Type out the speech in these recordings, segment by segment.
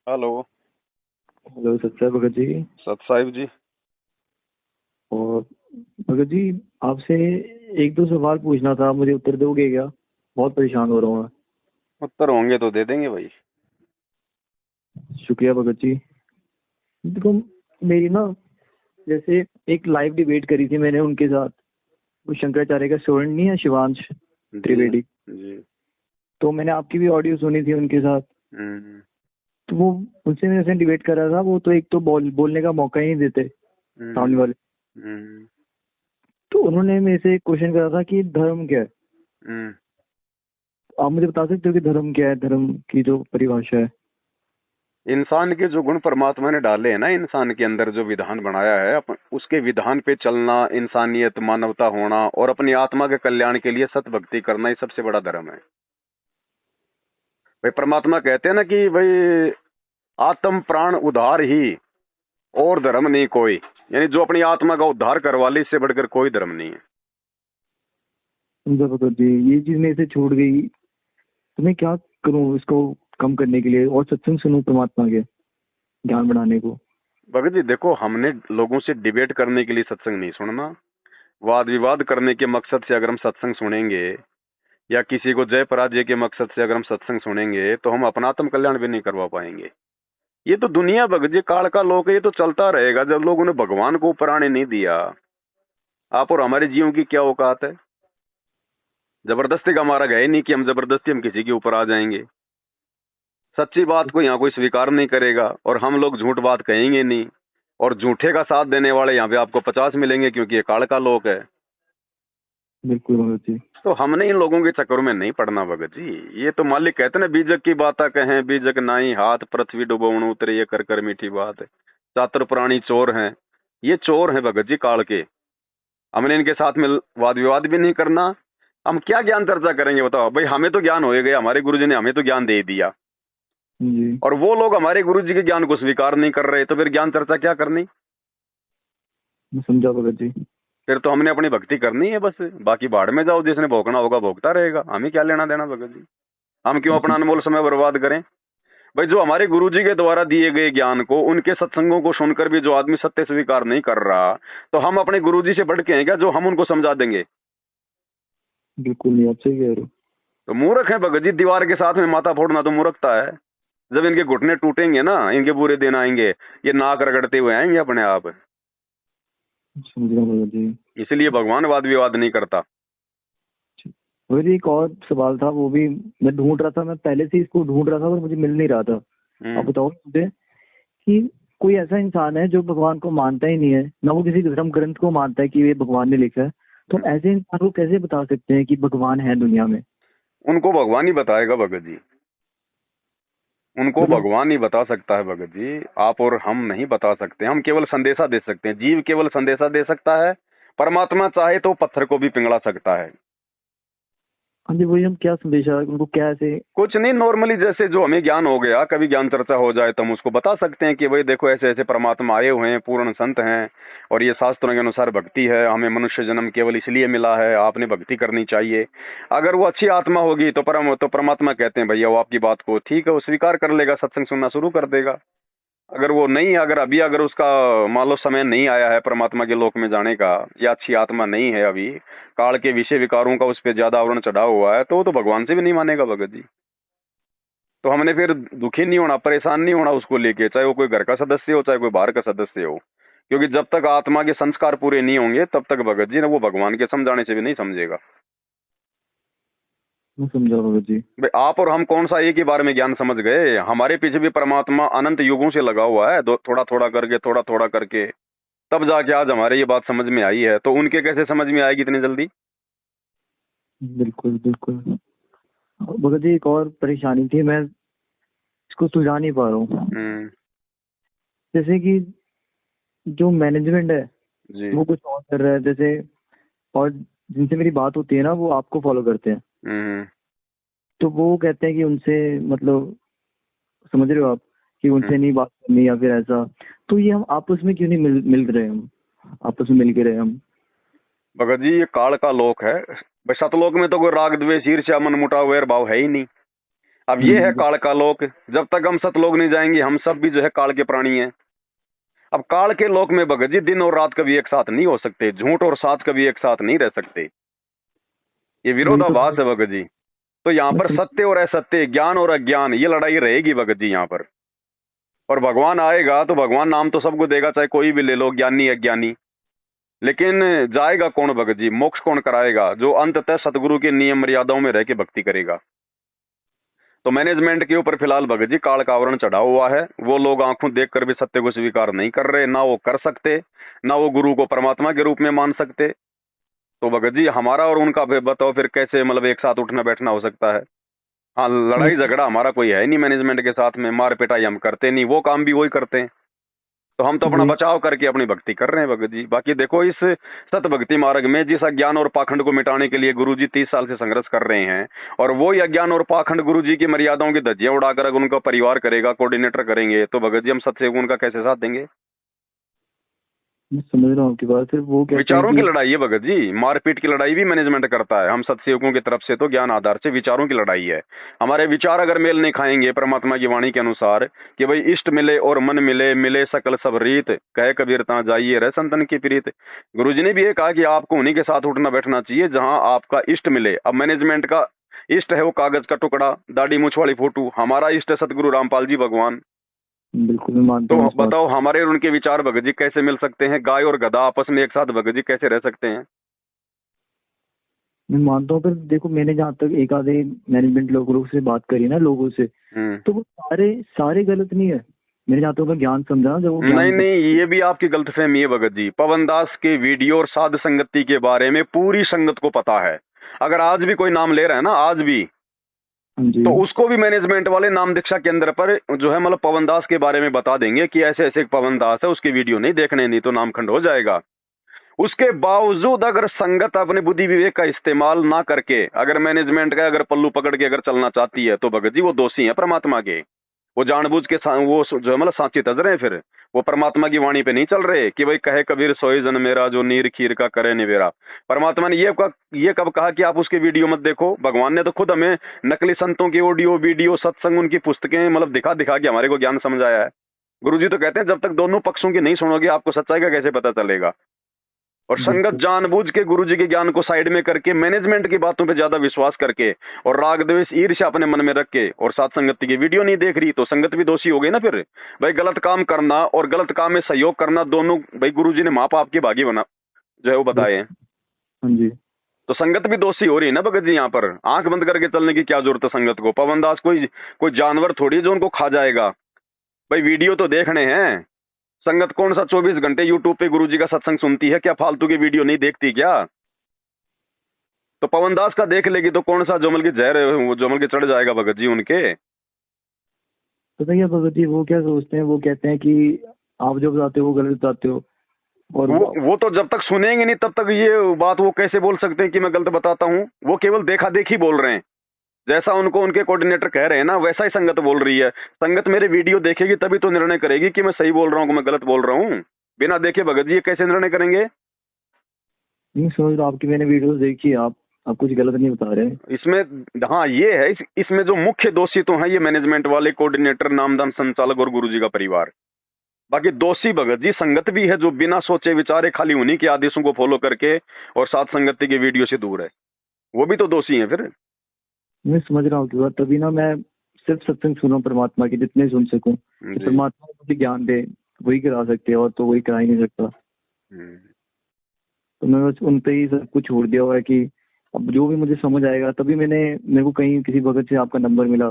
Hello. Hello Satya Bhagat ji. सत साहिब जी। और भगत जी, आपसे एक दो सवाल पूछना था, मुझे उत्तर दोगे क्या? बहुत परेशान हो रहा हूँ उत्तर होंगे तो दे देंगे भाई। मैं। शुक्रिया भगत जी। देखो, मेरी ना, जैसे एक लाइव डिबेट करी थी मैंने उनके साथ। वो शंकराचार्य का स्टूडेंट नहीं है, शिवांश जी त्रिवेदी। जी। तो मैंने आपकी भी ऑडियो सुनी थी उनके साथ। हम्म तो वो उनसे मैंने डिबेट कर रहा था। वो तो एक तो बोलने का मौका ही नहीं देते हम्म सामने वाले। हम्म तो उन्होंने मेरे से एक क्वेश्चन करा था कि धर्म क्या है। हम्म। आप मुझे बता सकते हो कि धर्म क्या है, धर्म की जो परिभाषा है? इंसान के जो गुण परमात्मा ने डाले हैं ना, इंसान के अंदर जो विधान बनाया है, उसके विधान पे चलना, इंसानियत, मानवता होना और अपनी आत्मा के कल्याण के लिए सत भक्ति करना, ये सबसे बड़ा धर्म है भाई। परमात्मा कहते हैं ना कि भाई आत्म प्राण उद्धार ही, और धर्म नहीं कोई। यानी जो अपनी आत्मा का उद्धार करवा ले, इससे बढ़कर कोई धर्म नहीं है। समझा भगत जी, ये चीज मेरे से छूट गई। तो मैं क्या करूं इसको कम करने के लिए, और सत्संग सुनूं परमात्मा के ज्ञान बढ़ाने को? भगत जी देखो, हमने लोगों से डिबेट करने के लिए सत्संग नहीं सुनना। वाद विवाद करने के मकसद से अगर हम सत्संग सुनेंगे, या किसी को जय पराजय के मकसद से अगर हम सत्संग सुनेंगे, तो हम अपना आत्म कल्याण भी नहीं करवा पाएंगे। ये तो दुनिया भगत जी काल का लोक है, ये तो चलता रहेगा जब लोगों ने भगवान को ऊपर आने नहीं दिया। आप और हमारे जीवों की क्या औकात है? जबरदस्ती का हमारा है ही नहीं कि हम जबरदस्ती हम किसी के ऊपर आ जाएंगे। सच्ची बात को यहाँ कोई स्वीकार नहीं करेगा, और हम लोग झूठ बात कहेंगे नहीं। और झूठे का साथ देने वाले यहाँ पे आपको 50 मिलेंगे, क्योंकि ये काल का लोक है। बिल्कुल भगत जी। तो हमने इन लोगों के चक्कर में नहीं पड़ना भगत जी। ये तो मालिक कहते ना, बीजक की बात कहें बीजक नाई हाथ, पृथ्वी डुबोण उतरे ये कर कर मीठी बात। चातुर प्राणी चोर हैं, ये चोर हैं भगत जी काल के। हमने इनके साथ में वाद विवाद भी नहीं करना। हम क्या ज्ञान चर्चा करेंगे बताओ भाई? हमें तो ज्ञान हो ही गया, हमारे गुरुजी ने हमें तो ज्ञान दे ही दिया। जी। और वो लोग हमारे गुरुजी के ज्ञान को स्वीकार नहीं कर रहे, तो फिर ज्ञान चर्चा क्या करनी? मैं समझा भगत जी। फिर तो हमने अपनी भक्ति करनी है बस। बाकी बाढ़ में जाओ, जिसने भोगना होगा भोगता रहेगा, हमें क्या लेना देना भगत जी। हम क्यों मैं अपना अनमोल समय बर्बाद करें? भाई जो हमारे गुरुजी के द्वारा दिए गए ज्ञान को, उनके सत्संगों को सुनकर भी जो आदमी सत्य स्वीकार नहीं कर रहा, तो हम अपने गुरुजी से बढ़ के हैं क्या जो हम उनको समझा देंगे? बिल्कुल नहीं, आप सही कह रहे हो। तो मूर्ख है भगत जी। दीवार के साथ में माथा फोड़ना तो मूर्खता है। जब इनके घुटने टूटेंगे ना, इनके बुरे दिन आएंगे, ये नाक रगड़ते हुए आएंगे अपने आप। समझ रहा हूँ भगत जी। इसलिए भगवान वाद विवाद नहीं करता। भगत जी, एक और सवाल था, वो भी मैं ढूंढ रहा था। मैं पहले से इसको ढूंढ रहा था पर मुझे मिल नहीं रहा था। आप हम्म बताओ मुझे कि कोई ऐसा इंसान है जो भगवान को मानता ही नहीं है, ना वो किसी धर्म ग्रंथ को मानता है कि ये भगवान ने लिखा है। तो हम हम्म। ऐसे इंसान को कैसे बता सकते हैं कि भगवान है दुनिया में? उनको भगवान ही बताएगा भगत जी। उनको मतलब भगवान ही बता सकता है भगत जी। आप और हम नहीं बता सकते। हम केवल संदेशा दे सकते हैं। जीव केवल संदेशा दे सकता है। परमात्मा चाहे तो पत्थर को भी पिघला सकता है। हाँ जी, वही। हम क्या संदेशा उनको क्या ऐसे? कुछ नहीं, नॉर्मली जैसे जो हमें ज्ञान हो गया, कभी ज्ञान चर्चा हो जाए तो हम उसको बता सकते हैं कि भाई देखो, ऐसे ऐसे परमात्मा आए हुए हैं, पूर्ण संत हैं, और ये शास्त्रों के अनुसार भक्ति है। हमें मनुष्य जन्म केवल इसलिए मिला है, आपने भक्ति करनी चाहिए। अगर वो अच्छी आत्मा होगी तो परमात्मा कहते हैं भैया वो आपकी बात को ठीक है, वो स्वीकार कर लेगा, सत्संग सुनना शुरू कर देगा। अगर वो नहीं, अगर उसका मान लो समय नहीं आया है परमात्मा के लोक में जाने का, या अच्छी आत्मा नहीं है अभी, काल के विषय विकारों का उस पर ज्यादा आवरण चढ़ा हुआ है, तो वो तो भगवान से भी नहीं मानेगा भगत जी। तो हमने फिर दुखी नहीं होना, परेशान नहीं होना उसको लेके, चाहे वो कोई घर का सदस्य हो, चाहे कोई बाहर का सदस्य हो। क्योंकि जब तक आत्मा के संस्कार पूरे नहीं होंगे, तब तक भगत जी ना वो भगवान के समझाने से भी नहीं समझेगा। मैं समझा भगत जी। भाई आप और हम कौन सा एक ही बार में ज्ञान समझ गए? हमारे पीछे भी परमात्मा अनंत युगों से लगा हुआ है, थोड़ा थोड़ा करके तब जाके आज हमारे ये बात समझ में आई है। तो उनके कैसे समझ में आएगी इतनी जल्दी? बिल्कुल बिल्कुल। भगत जी, एक और परेशानी थी, मैं इसको सुलझा नहीं पा रहा हूँ। हम्म। जैसे कि जो मैनेजमेंट है जी। वो कुछ और कर रहा है, जैसे, और जिनसे मेरी बात होती है ना वो आपको फॉलो करते हैं। हम्म तो वो कहते हैं कि उनसे, मतलब, समझ रहे हो आप, कि हम्म। उनसे नहीं बात करनी या फिर ऐसा। तो ये हम आपस में क्यों नहीं मिल रहे? हम आपस में मिल के रहे हम। भगत जी ये काल का लोक है भाई। सतलोक में तो कोई राग द्वेष ईर्ष्या मन मुटाव वैर भाव है ही नहीं। अब ये है काल का लोक। जब तक हम सतलोक नहीं जाएंगे हम सब भी जो है काल के प्राणी हैं। अब काल के लोक में भगत जी दिन और रात कभी एक साथ नहीं हो सकते, झूठ और साथ कभी एक साथ नहीं रह सकते, ये विरोधाभास है भगत जी। तो यहाँ पर सत्य और असत्य, ज्ञान और अज्ञान, ये लड़ाई रहेगी भगत जी यहाँ पर। और भगवान आएगा तो भगवान नाम तो सबको देगा, चाहे कोई भी ले लो, ज्ञानी अज्ञानी। लेकिन जाएगा कौन भगत जी, मोक्ष कौन कराएगा? जो अंततः सतगुरु के नियम मर्यादाओं में रह के भक्ति करेगा। तो मैनेजमेंट के ऊपर फिलहाल भगत जी काल का आवरण चढ़ा हुआ है। वो लोग आंखों देखकर भी सत्य को स्वीकार नहीं कर रहे, ना वो कर सकते, ना वो गुरु को परमात्मा के रूप में मान सकते। तो भगत जी हमारा और उनका बताओ फिर कैसे मतलब एक साथ उठना बैठना हो सकता है? हाँ, लड़ाई झगड़ा हमारा कोई है नहीं मैनेजमेंट के साथ में, मार पिटाई हम करते नहीं, वो काम भी वही करते हैं। तो हम तो अपना बचाव करके अपनी भक्ति कर रहे हैं भगत जी। बाकी देखो इस सत भक्ति मार्ग में जिस अज्ञान और पाखंड को मिटाने के लिए गुरुजी 30 साल से संघर्ष कर रहे हैं, और वो अज्ञान और पाखंड गुरुजी की मर्यादाओं की धज्जियां उड़ाकर अगर उनका परिवार करेगा, कोऑर्डिनेटर करेंगे, तो भगत जी हम सत्संग उनका कैसे साथ देंगे? मैं समझ रहा हूँ आपकी बात। फिर वो विचारों की लड़ाई है भगत जी, मारपीट की लड़ाई भी मैनेजमेंट करता है। हम सत्सेवकों की तरफ से तो ज्ञान आधार से विचारों की लड़ाई है। हमारे विचार अगर मेल नहीं खाएंगे परमात्मा की वाणी के अनुसार कि भाई इष्ट मिले और मन मिले, मिले सकल सब रीत, कहे कबीर ता जाइए रह संतन की प्रीत। गुरुजी ने भी ये कहा कि आपको उन्हीं के साथ उठना बैठना चाहिए जहां आपका इष्ट मिले। अब मैनेजमेंट का इष्ट है वो कागज का टुकड़ा, दाढ़ी मूछ वाली फोटो, हमारा इष्ट है सतगुरु रामपाल जी भगवान। बिल्कुल मैं मानता हूँ। तो बताओ हमारे और उनके विचार भगत जी कैसे मिल सकते हैं? गाय और गधा आपस में एक साथ भगत जी कैसे रह सकते हैं? मैं मानता हूँ। फिर देखो मैंने जहाँ तक एक आधे मैनेजमेंट लोगों से बात करी ना, लोगों से, तो वो सारे सारे गलत नहीं है। मैंने जहाँ तक ज्ञान समझा जब वो नहीं, ये भी आपकी गलतफहमी है भगत जी। पवन दास के वीडियो और साध संगति के बारे में पूरी संगत को पता है। अगर आज भी कोई नाम ले रहा है ना, आज भी, तो उसको भी मैनेजमेंट वाले नाम दीक्षा केंद्र पर जो है मतलब पवन दास के बारे में बता देंगे कि ऐसे ऐसे एक पवन दास है, उसकी वीडियो नहीं देखने, नहीं तो नाम खंड हो जाएगा। उसके बावजूद अगर संगत अपने बुद्धि विवेक का इस्तेमाल ना करके अगर मैनेजमेंट का अगर पल्लू पकड़ के अगर चलना चाहती है, तो भगत जी वो दोषी है परमात्मा के। वो जानबूझ के वो जो है मतलब सांची तज रहे हैं, फिर वो परमात्मा की वाणी पे नहीं चल रहे कि भाई कहे कबीर सोई जन मेरा जो नीर खीर का करे निवेरा। परमात्मा ने ये कब कहा कि आप उसके वीडियो मत देखो? भगवान ने तो खुद हमें नकली संतों की ऑडियो वीडियो सत्संग उनकी पुस्तकें मतलब दिखा दिखा के हमारे को ज्ञान समझाया है। गुरुजी तो कहते हैं जब तक दोनों पक्षों की नहीं सुनोगे आपको सच्चाई का कैसे पता चलेगा? और संगत जानबूझ के गुरुजी के ज्ञान को साइड में करके मैनेजमेंट की बातों पे ज्यादा विश्वास करके और राग द्वेष ईर्ष्या अपने मन में रख के और साथ संगत की वीडियो नहीं देख रही, तो संगत भी दोषी हो गई ना। फिर भाई गलत काम करना और गलत काम में सहयोग करना दोनों भाई गुरुजी ने माँ बाप की भागी बना जो है वो बताए हैं। हाँ जी। तो संगत भी दोषी हो रही है ना भगत जी। यहाँ पर आंख बंद करके चलने की क्या जरूरत है संगत को? पवन दास कोई जानवर थोड़ी जो उनको खा जाएगा। भाई वीडियो तो देखने हैं। संगत कौन सा 24 घंटे यूट्यूब पे गुरुजी का सत्संग सुनती है? क्या फालतू की वीडियो नहीं देखती क्या? तो पवन दास का देख लेगी तो कौन सा जोमल की जहर है वो जोमल के चढ़ जाएगा भगत जी उनके। पता क्या भगत जी वो क्या सोचते हैं, वो कहते हैं कि आप जो बताते हो वो गलत बताते हो। और वो तो जब तक सुनेंगे नहीं तब तक ये बात वो कैसे बोल सकते हैं कि मैं गलत बताता हूँ? वो केवल देखा देखी बोल रहे हैं। जैसा उनको उनके कोऑर्डिनेटर कह रहे हैं ना, वैसा ही संगत बोल रही है। संगत मेरे वीडियो देखेगी तभी तो निर्णय करेगी कि मैं सही बोल रहा हूँ कि मैं गलत बोल रहा हूँ। बिना देखे भगत जी ये कैसे निर्णय करेंगे? नहीं समझ रहा, आपकी मैंने वीडियोस देखी, आप कुछ गलत नहीं बता रहे इसमें। हाँ ये है, इसमें जो मुख्य दोषी तो है ये मैनेजमेंट वाले, कोऑर्डिनेटर, नामदान संचालक और गुरुजी का परिवार। बाकी दोषी भगत जी संगत भी है जो बिना सोचे विचारे खाली उन्हीं के आदेशों को फॉलो करके और साथ संगति के वीडियो से दूर है, वो भी तो दोषी है। फिर मैं समझ रहा हूँ कि बात, तभी ना मैं सिर्फ सत्संग सुना परमात्मा की, जितने सुन सकूं। परमात्मा मुझे ज्ञान दे, वही करा सकते हैं, और तो वही करा ही नहीं सकता। तो मैं बस उन पे ही सब कुछ छोड़ दिया हुआ है कि अब जो भी मुझे समझ आएगा। तभी मेरे को कहीं किसी भगत से आपका नंबर मिला,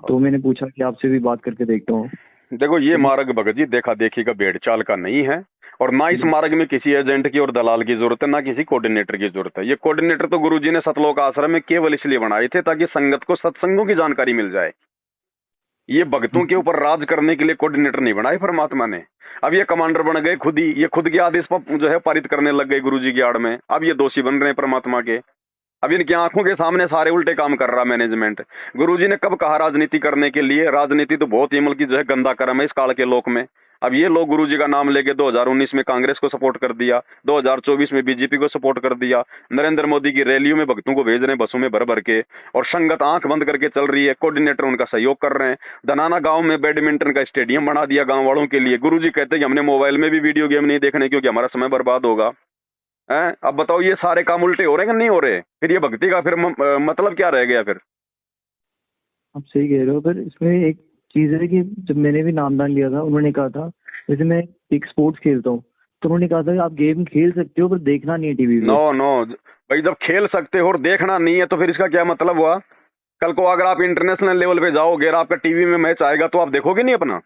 तो मैंने पूछा कि आपसे भी बात करके देखता हूँ। देखो ये मार्ग भगत जी देखा देखी का भेड़ चाल का नहीं है, और ना इस मार्ग में किसी एजेंट की और दलाल की जरूरत है, ना किसी कोऑर्डिनेटर की जरूरत है। ये कोऑर्डिनेटर तो गुरुजी ने सतलोक आश्रम में केवल इसलिए बनाए थे ताकि संगत को सत्संगों की जानकारी मिल जाए। ये भक्तों के ऊपर राज करने के लिए कोऑर्डिनेटर नहीं बनाए परमात्मा ने। अब ये कमांडर बन गए खुद ही, ये खुद के आदेश पर जो है पारित करने लग गए गुरुजी की आड़ में। अब ये दोषी बन रहे हैं परमात्मा के। अब इनकी आंखों के सामने सारे उल्टे काम कर रहा मैनेजमेंट। गुरुजी ने कब कहा राजनीति करने के लिए? राजनीति तो बहुत ही मतलब जो है गंदा कर्म है इस काल के लोक में। अब ये लोग गुरुजी का नाम लेके 2019 में कांग्रेस को सपोर्ट कर दिया, 2024 में बीजेपी को सपोर्ट कर दिया, नरेंद्र मोदी की रैलियों में भक्तों को भेज रहे हैं बसों में भर भर के, और संगत आंख बंद करके चल रही है, कोऑर्डिनेटर उनका सहयोग कर रहे हैं। धनाना गांव में बैडमिंटन का स्टेडियम बना दिया गांव वालों के लिए। गुरुजी कहते हैं कि हमने मोबाइल में भी वीडियो गेम नहीं देखने क्योंकि हमारा समय बर्बाद होगा। हैं, अब बताओ ये सारे काम उल्टे हो रहे हैं कि नहीं हो रहे? फिर ये भक्ति का फिर मतलब क्या रह गया फिर? आप सही कह रहे हो, पर इसमें एक चीज है कि जब मैंने भी नामदान लिया था, उन्होंने कहा था, जैसे मैं एक स्पोर्ट्स खेलता हूँ, तो उन्होंने कहा था कि आप गेम खेल सकते हो पर देखना नहीं है टीवी पे। नो नो भाई, जब खेल सकते हो और देखना नहीं है तो फिर इसका क्या मतलब हुआ? कल को अगर आप इंटरनेशनल लेवल पे जाओगे और आपका टीवी में मैच आएगा तो आप देखोगे नहीं अपना?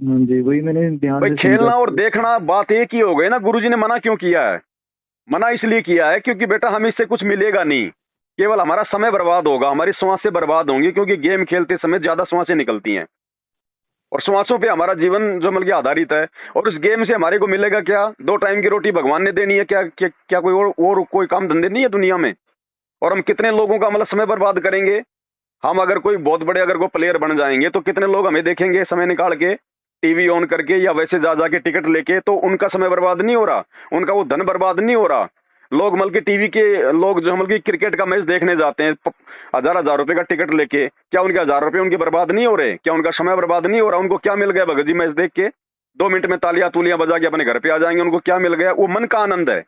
हाँ जी, वही मैंने ध्यान भाई से खेलना और समझा। देखना बात एक ही हो गई ना। गुरुजी ने मना क्यों किया है? मना इसलिए किया है क्योंकि बेटा हमें इससे कुछ मिलेगा नहीं, केवल हमारा समय बर्बाद होगा, हमारी श्वासें बर्बाद होंगी, क्योंकि गेम खेलते समय ज्यादा श्वासें निकलती हैं और श्वासों पे हमारा जीवन जो मतलब आधारित है। और उस गेम से हमारे को मिलेगा क्या? 2 टाइम की रोटी भगवान ने देनी है क्या? क्या कोई और कोई काम धंधे नहीं है दुनिया में? और हम कितने लोगों का मतलब समय बर्बाद करेंगे? हम अगर कोई बहुत बड़े अगर कोई प्लेयर बन जाएंगे तो कितने लोग हमें देखेंगे समय निकाल के, टीवी ऑन करके या वैसे जा जाके टिकट लेके, तो उनका समय बर्बाद नहीं हो रहा, उनका वो धन बर्बाद नहीं हो रहा। लोग मतलब टीवी के लोग जो मतलब क्रिकेट का मैच देखने जाते हैं 1000 रुपए का टिकट लेके, क्या उनके 1000 रुपए उनके बर्बाद नहीं हो रहे? क्या उनका समय बर्बाद नहीं हो रहा? उनको क्या मिल गया भगत जी मैच देख के? 2 मिनट में तालियां तुलियां बजा के अपने घर पे आ जाएंगे। उनको क्या मिल गया? वो मन का आनंद है,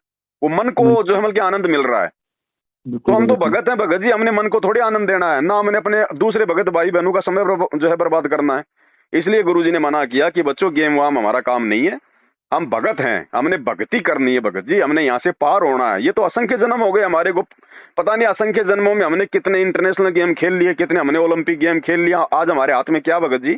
वो मन को जो है मतलब आनंद मिल रहा है। तो हम तो भगत हैं भगत जी, हमने मन को थोड़ी आनंद देना है ना, हमने अपने दूसरे भगत भाई बहनों का समय जो है बर्बाद करना है। इसलिए गुरुजी ने मना किया कि बच्चों गेम वाम हमारा काम नहीं है, हम भगत हैं, हमने भक्ति करनी है भगत जी, हमने यहाँ से पार होना है। ये तो असंख्य जन्म हो गए हमारे को, पता नहीं असंख्य जन्मों में हमने कितने इंटरनेशनल गेम खेल लिए, कितने हमने ओलंपिक गेम खेल लिया। आज हमारे हाथ में क्या भगत जी?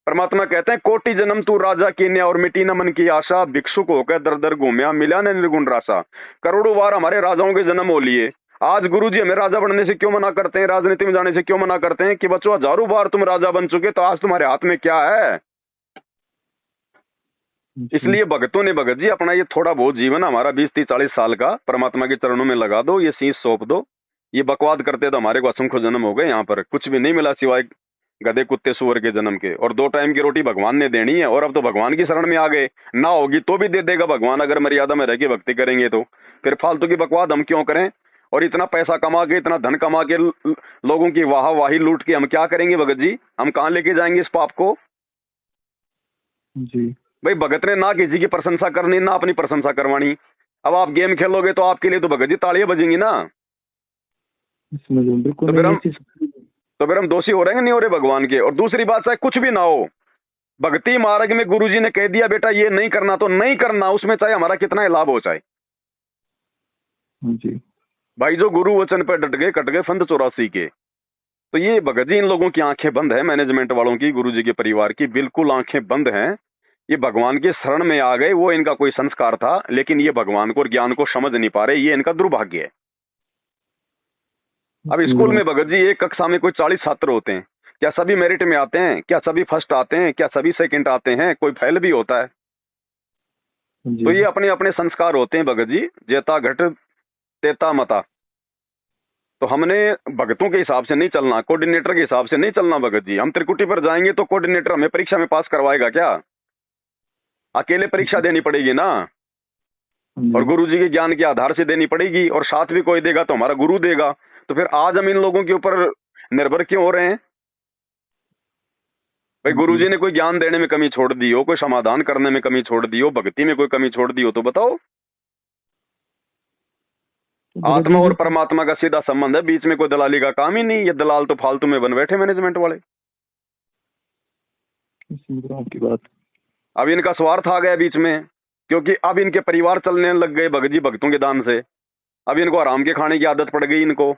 परमात्मा कहते हैं कोटि जन्म तू राजा कीन्या और मिटी न मन की आशा, भिक्षुक होकर दर दर घूमया मिला न निर्गुण रासा। करोड़ों बार हमारे राजाओं के जन्म हो लिए, आज गुरुजी हमें राजा बनने से क्यों मना करते हैं, राजनीति में जाने से क्यों मना करते हैं? कि बच्चों हजारों बार तुम राजा बन चुके, तो आज तुम्हारे हाथ में क्या है? इसलिए भगतों ने भगत जी अपना ये थोड़ा बहुत जीवन हमारा 20-30-40 साल का परमात्मा के चरणों में लगा दो, ये शीश सौंप दो। ये बकवाद करते तो हमारे को असंख्य जन्म हो गए, यहाँ पर कुछ भी नहीं मिला सिवाय गधे कुत्ते सुअर के जन्म के। और 2 टाइम की रोटी भगवान ने देनी है, और अब तो भगवान की शरण में आ गए, ना होगी तो भी दे देगा भगवान, अगर मर्यादा में रह के भक्ति करेंगे तो। फिर फालतू की बकवाद हम क्यों करें? और इतना पैसा कमा के, इतना धन कमा के, लोगों की वाह वाही लूट के हम क्या करेंगे भगत जी? हम कहाँ लेके जाएंगे इस पाप को? जी भाई भगत ने ना किसी की प्रशंसा करनी, ना अपनी प्रशंसा करवानी। अब आप गेम खेलोगे तो आपके लिए तो भगत जी तालियां बजेंगी ना। बिल्कुल। तो फिर हम दोषी हो रहे हैं नहीं हो रहे भगवान के? और दूसरी बात, चाहे कुछ भी ना हो, भक्ति मार्ग में गुरुजी ने कह दिया बेटा ये नहीं करना तो नहीं करना, उसमें चाहे हमारा कितना ही लाभ हो चाहे। जी भाई जो गुरु वचन पर डट गए कट गए फंद 84 के। तो ये भगत जी इन लोगों की आंखें बंद है, मैनेजमेंट वालों की, गुरुजी के परिवार की बिल्कुल आंखें बंद हैं। ये भगवान के शरण में आ गए, वो इनका कोई संस्कार था, लेकिन ये भगवान को और ज्ञान को समझ नहीं पा रहे, ये इनका दुर्भाग्य है। अब स्कूल में भगत जी एक कक्षा में कोई 40 छात्र होते हैं, क्या सभी मेरिट में आते हैं? क्या सभी फर्स्ट आते हैं? क्या सभी सेकंड आते हैं? कोई फेल भी होता है। तो ये अपने अपने संस्कार होते हैं भगत जी, जेता घट तेता मता। तो हमने भगतों के हिसाब से नहीं चलना, कोऑर्डिनेटर के हिसाब से नहीं चलना भगत जी। हम त्रिकुटी पर जाएंगे तो कोऑर्डिनेटर हमें परीक्षा में पास करवाएगा क्या? अकेले परीक्षा देनी पड़ेगी ना, और गुरु जी के ज्ञान के आधार से देनी पड़ेगी, और साथ भी कोई देगा तो हमारा गुरु देगा। तो फिर आज हम इन लोगों के ऊपर निर्भर क्यों हो रहे हैं? भाई गुरु जी ने कोई ज्ञान देने में कमी छोड़ दी हो, कोई समाधान करने में कमी छोड़ दी हो, भक्ति में कोई कमी छोड़ दी हो तो बताओ। आत्मा और परमात्मा का सीधा संबंध है, बीच में कोई दलाली का काम ही नहीं। ये दलाल तो फालतू में बन बैठे मैनेजमेंट वाले। आपकी बात। अब इनका स्वार्थ आ गया बीच में, क्योंकि अब इनके परिवार चलने लग गए भगत जी भक्तों के दान से। अब इनको आराम के खाने की आदत पड़ गई इनको।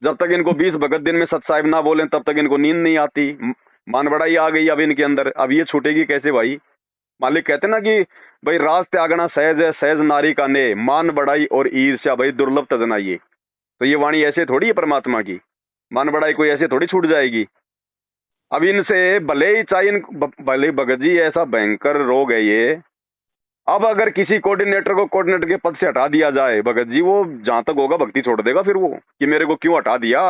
जब तक इनको 20 भगत दिन में सत साहिब ना बोलें तब तक इनको नींद नहीं आती। मान बड़ाई आ गई अब इनके अंदर, अब ये छूटेगी कैसे भाई? मालिक कहते ना कि भाई राज त्यागना सहज है, सहज नारी का ने, मान बड़ाई और ईर्ष्या भाई दुर्लभ तजनाइए। तो ये वाणी ऐसे थोड़ी है परमात्मा की, मान बड़ाई कोई ऐसे थोड़ी छूट जाएगी। अब इनसे भले ही चाहे भले भगत जी ऐसा भयंकर रोग है ये, अब अगर किसी कोऑर्डिनेटर को कोऑर्डिनेटर के पद से हटा दिया जाए भगत जी, वो जहां तक होगा भक्ति छोड़ देगा फिर वो, कि मेरे को क्यों हटा दिया,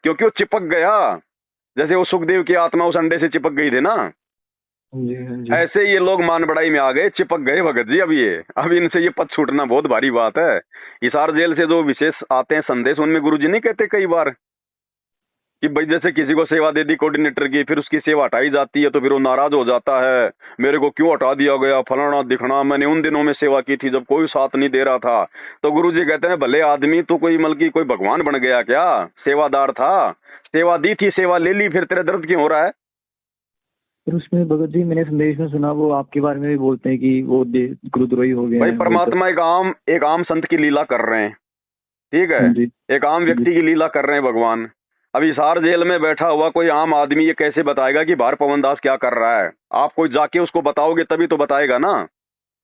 क्योंकि वो चिपक गया। जैसे वो सुखदेव की आत्मा उस अंडे से चिपक गई थी ना, हाँ जी, हाँ जी। ऐसे ये लोग मान बढ़ाई में आ गए, चिपक गए भगत जी। अब इनसे ये पद छूटना बहुत भारी बात है। हिसार जेल से जो विशेष आते हैं संदेश, उनमें गुरुजी नहीं कहते कई बार कि भाई जैसे किसी को सेवा दे दी कोऑर्डिनेटर की, फिर उसकी सेवा हटाई जाती है तो फिर वो नाराज हो जाता है, मेरे को क्यों हटा दिया गया, फलाना दिखना, मैंने उन दिनों में सेवा की थी जब कोई साथ नहीं दे रहा था। तो गुरुजी कहते हैं भले आदमी तो कोई मतलब की कोई भगवान बन गया क्या, सेवादार था, सेवा दी थी, सेवा ले ली, फिर तेरे दर्द क्यों हो रहा है? फिर उसमें भगत जी मैंने संदेश में सुना वो आपके बारे में भी बोलते हैं कि वो गुरुद्रोही हो गए भाई हैं, वो परमात्मा एक आम संत की लीला कर रहे हैं, ठीक है, हाँ जी, एक आम हाँ जी। व्यक्ति की लीला कर रहे हैं भगवान। अब हिसार जेल में बैठा हुआ कोई आम आदमी ये कैसे बताएगा कि बाहर पवन दास क्या कर रहा है? आप कोई जाके उसको बताओगे तभी तो बताएगा ना।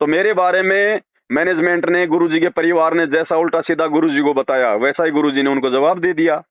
तो मेरे बारे में मैनेजमेंट ने, गुरुजी के परिवार ने जैसा उल्टा सीधा गुरुजी को बताया, वैसा ही गुरुजी ने उनको जवाब दे दिया।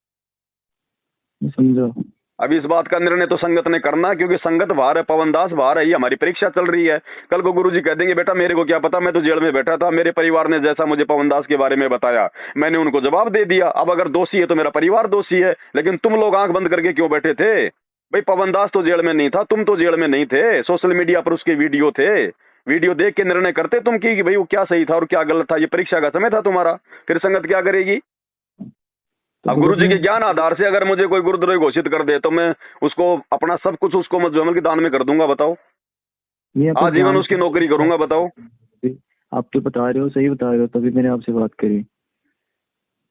मैं समझा। अब इस बात का निर्णय तो संगत ने करना, क्योंकि संगत बाहर है, पवन दास बाहर है, ये हमारी परीक्षा चल रही है। कल को गुरुजी कह देंगे बेटा मेरे को क्या पता, मैं तो जेल में बैठा था, मेरे परिवार ने जैसा मुझे पवन दास के बारे में बताया मैंने उनको जवाब दे दिया। अब अगर दोषी है तो मेरा परिवार दोषी है, लेकिन तुम लोग आंख बंद करके क्यों बैठे थे? भाई पवन दास तो जेल में नहीं था, तुम तो जेल में नहीं थे, सोशल मीडिया पर उसके वीडियो थे, वीडियो देख के निर्णय करते तुम कि भाई वो क्या सही था और क्या गलत था। ये परीक्षा का समय था तुम्हारा, फिर संगत क्या करेगी? तो अब भगत गुरुजी जी के ज्ञान आधार से अगर मुझे कोई गुरुद्रोही घोषित कर दे तो मैं उसको अपना सब कुछ उसको मजमल के दान में कर दूंगा, बताओ, ये आपको आजीवन ज्ञान उसकी नौकरी करूंगा, बताओ। आप तो बता रहे हो, सही बता रहे हो, तभी मैंने आपसे बात करी।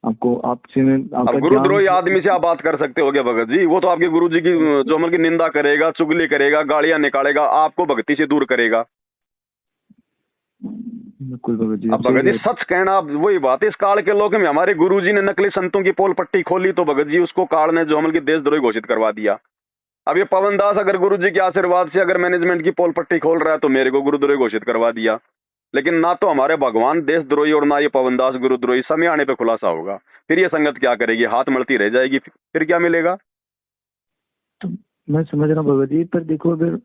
आपको आपसे मैं अब आपका गुरुद्रोही ज्ञान आदमी से आप बात कर सकते हो क्या भगत जी? वो तो आपके गुरुजी की जो अमल की निंदा करेगा, चुगली करेगा, गालियां निकालेगा, आपको भक्ति से दूर करेगा। बिल्कुल भगत जी, अब भगत जी सच कहना, अब वही बात है, इस काल के लोक में हमारे गुरुजी ने नकली संतों की पोल पट्टी खोली तो भगत जी उसको काल ने जो अमल की देशद्रोही घोषित करवा दिया। अब ये पवन दास अगर गुरुजी के आशीर्वाद से अगर मैनेजमेंट की पोल पट्टी खोल रहा है तो मेरे को गुरुद्रोही घोषित करवा दिया। लेकिन ना तो हमारे भगवान देशद्रोही और ना ये पवन दास गुरुद्रोही, समय आने पे खुलासा होगा। फिर ये संगत क्या करेगी? हाथ मलती रह जाएगी, फिर क्या मिलेगा? तो मैं समझ रहा हूँ भगत जी, पर देखो अगर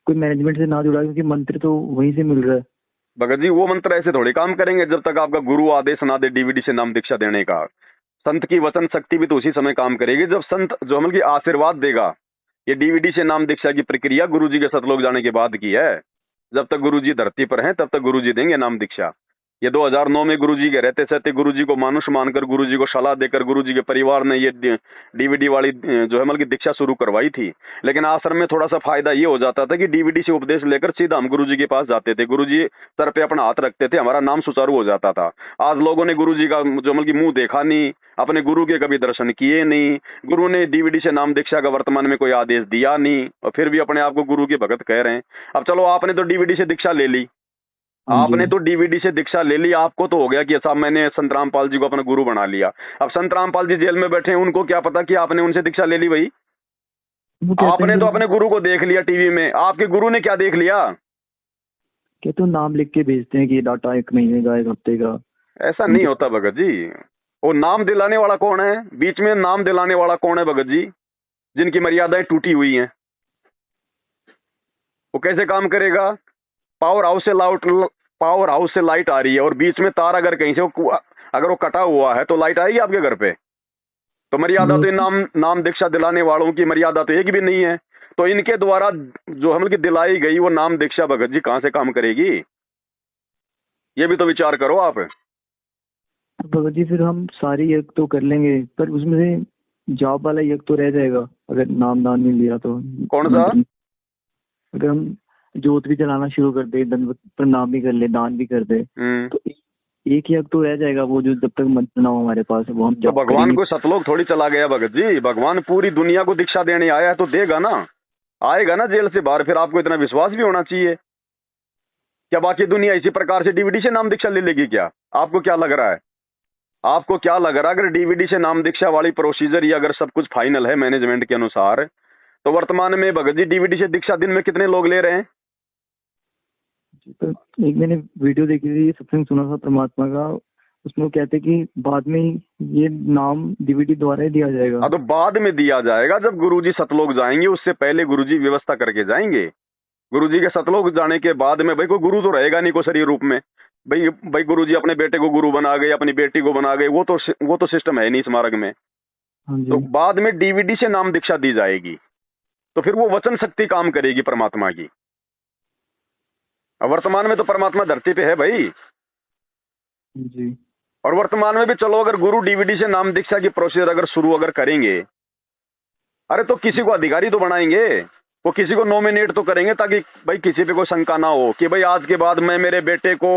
कोई मैनेजमेंट से ना जुड़ा, क्योंकि मंत्र तो वहीं से मिल रहा है। भगत जी वो मंत्र ऐसे थोड़ी काम करेंगे जब तक आपका गुरु आदेश ना दे डीवीडी से नाम दीक्षा देने का। संत की वचन शक्ति भी तो उसी समय काम करेगी जब संत जो अमल की आशीर्वाद देगा। ये डीवीडी से नाम दीक्षा की प्रक्रिया गुरुजी के सतलोक जाने के बाद की है। जब तक गुरुजी धरती पर हैं तब तक गुरुजी देंगे नाम दीक्षा। ये 2009 में गुरुजी के रहते सहते गुरुजी को मानुष मानकर, गुरुजी को सलाह देकर गुरुजी के परिवार ने ये डीवीडी वाली जो है मतलब की दीक्षा शुरू करवाई थी। लेकिन आश्रम में थोड़ा सा फायदा ये हो जाता था कि डीवीडी से उपदेश लेकर सीधा हम गुरुजी के पास जाते थे, गुरुजी सर पे अपना हाथ रखते थे, हमारा नाम सुचारू हो जाता था। आज लोगों ने गुरुजी का जो मतलब की मुंह देखा नहीं, अपने गुरु के कभी दर्शन किए नहीं, गुरु ने डीवीडी से नाम दीक्षा का वर्तमान में कोई आदेश दिया नहीं, और फिर भी अपने आप को गुरु के भगत कह रहे हैं। अब चलो आपने तो डीवीडी से दीक्षा ले ली, आपने तो डीवीडी से दीक्षा ले ली, आपको तो हो गया कि साहब मैंने संत रामपाल जी को अपना गुरु बना लिया। अब संत रामपाल जी जेल में बैठे हैं, उनको क्या पता कि आपने उनसे दीक्षा ले ली? भाई वो कहते आपने हैं तो अपने गुरु को देख लिया टीवी में, आपके गुरु ने क्या देख लिया? कहते हो नाम लिख के भेजते हैं कि ये डाटा 1 महीने का, 1 हफ्ते का। ऐसा नहीं होता भगत जी। वो नाम दिलाने वाला कौन है? बीच में नाम दिलाने वाला कौन है भगत जी? जिनकी मर्यादाएं टूटी हुई हैं। वो कैसे काम करेगा? पावर हाउस से लाइट आ रही है और बीच में तार अगर कहीं से अगर वो कटा हुआ है तो लाइट आएगी आपके घर पे? तो मर्यादा तो नाम दीक्षा दिलाने वालों की मर्यादा तो एक भी नहीं है। तो इनके द्वारा जो हम लोग की दिलाई गई वो नाम दीक्षा भगत जी कहां से काम करेगी? ये भी तो विचार करो आप। तो भगत जी फिर हम सारे यज्ञ तो कर लेंगे, पर उसमें से जॉब वाला यज्ञ तो रह जाएगा अगर नाम दान नहीं लिया तो। कौन सा? अगर हम जोत भी जलाना शुरू कर दे, दंडवत प्रणाम भी कर ले, दान भी कर दे, तो एक यज्ञ तो रह जाएगा वो, जो जब तक मंत्र ना हो हमारे पास वो हम तो भगवान को सतलोक थोड़ी चला गया भगत जी, भगवान पूरी दुनिया को दीक्षा देने आया है तो देगा ना, आएगा ना जेल से बाहर। फिर आपको इतना विश्वास भी होना चाहिए। क्या बाकी दुनिया इसी प्रकार से डीवीडी से नाम दीक्षा ले लेगी क्या? आपको क्या लग रहा है? आपको क्या लग रहा है अगर डीवीडी से नाम दीक्षा वाली प्रोसीजर या अगर सब कुछ फाइनल है मैनेजमेंट के अनुसार, तो वर्तमान में भगत जी डीवीडी से दीक्षा दिन में कितने लोग ले रहे हैं? तो एक मैंने वीडियो देखी थी, सत्संग सुना था परमात्मा का, उसमें वो कहते कि बाद में ये नाम डीवीडी द्वारा ही दिया जाएगा। हाँ तो बाद में दिया जाएगा जब गुरुजी सतलोक जाएंगे, उससे पहले गुरुजी व्यवस्था करके जाएंगे। गुरुजी के सतलोक जाने के बाद में भाई कोई गुरु तो रहेगा नहीं कोई शरीर रूप में। भाई गुरुजी अपने बेटे को गुरु बना गए, अपनी बेटी को बना गए, वो तो सिस्टम है नहीं इस मार्ग में। हाँ तो जी। बाद में डीवीडी से नाम दीक्षा दी जाएगी, तो फिर वो वचन शक्ति काम करेगी परमात्मा की। अब वर्तमान में तो परमात्मा धरती पे है भाई, जी। और वर्तमान में भी चलो अगर गुरु डीवीडी से नाम दीक्षा की प्रोसीजर अगर शुरू अगर करेंगे, अरे तो किसी को अधिकारी तो बनाएंगे, वो किसी को नॉमिनेट तो करेंगे, ताकि भाई किसी पे कोई शंका ना हो कि भाई आज के बाद मैं मेरे बेटे को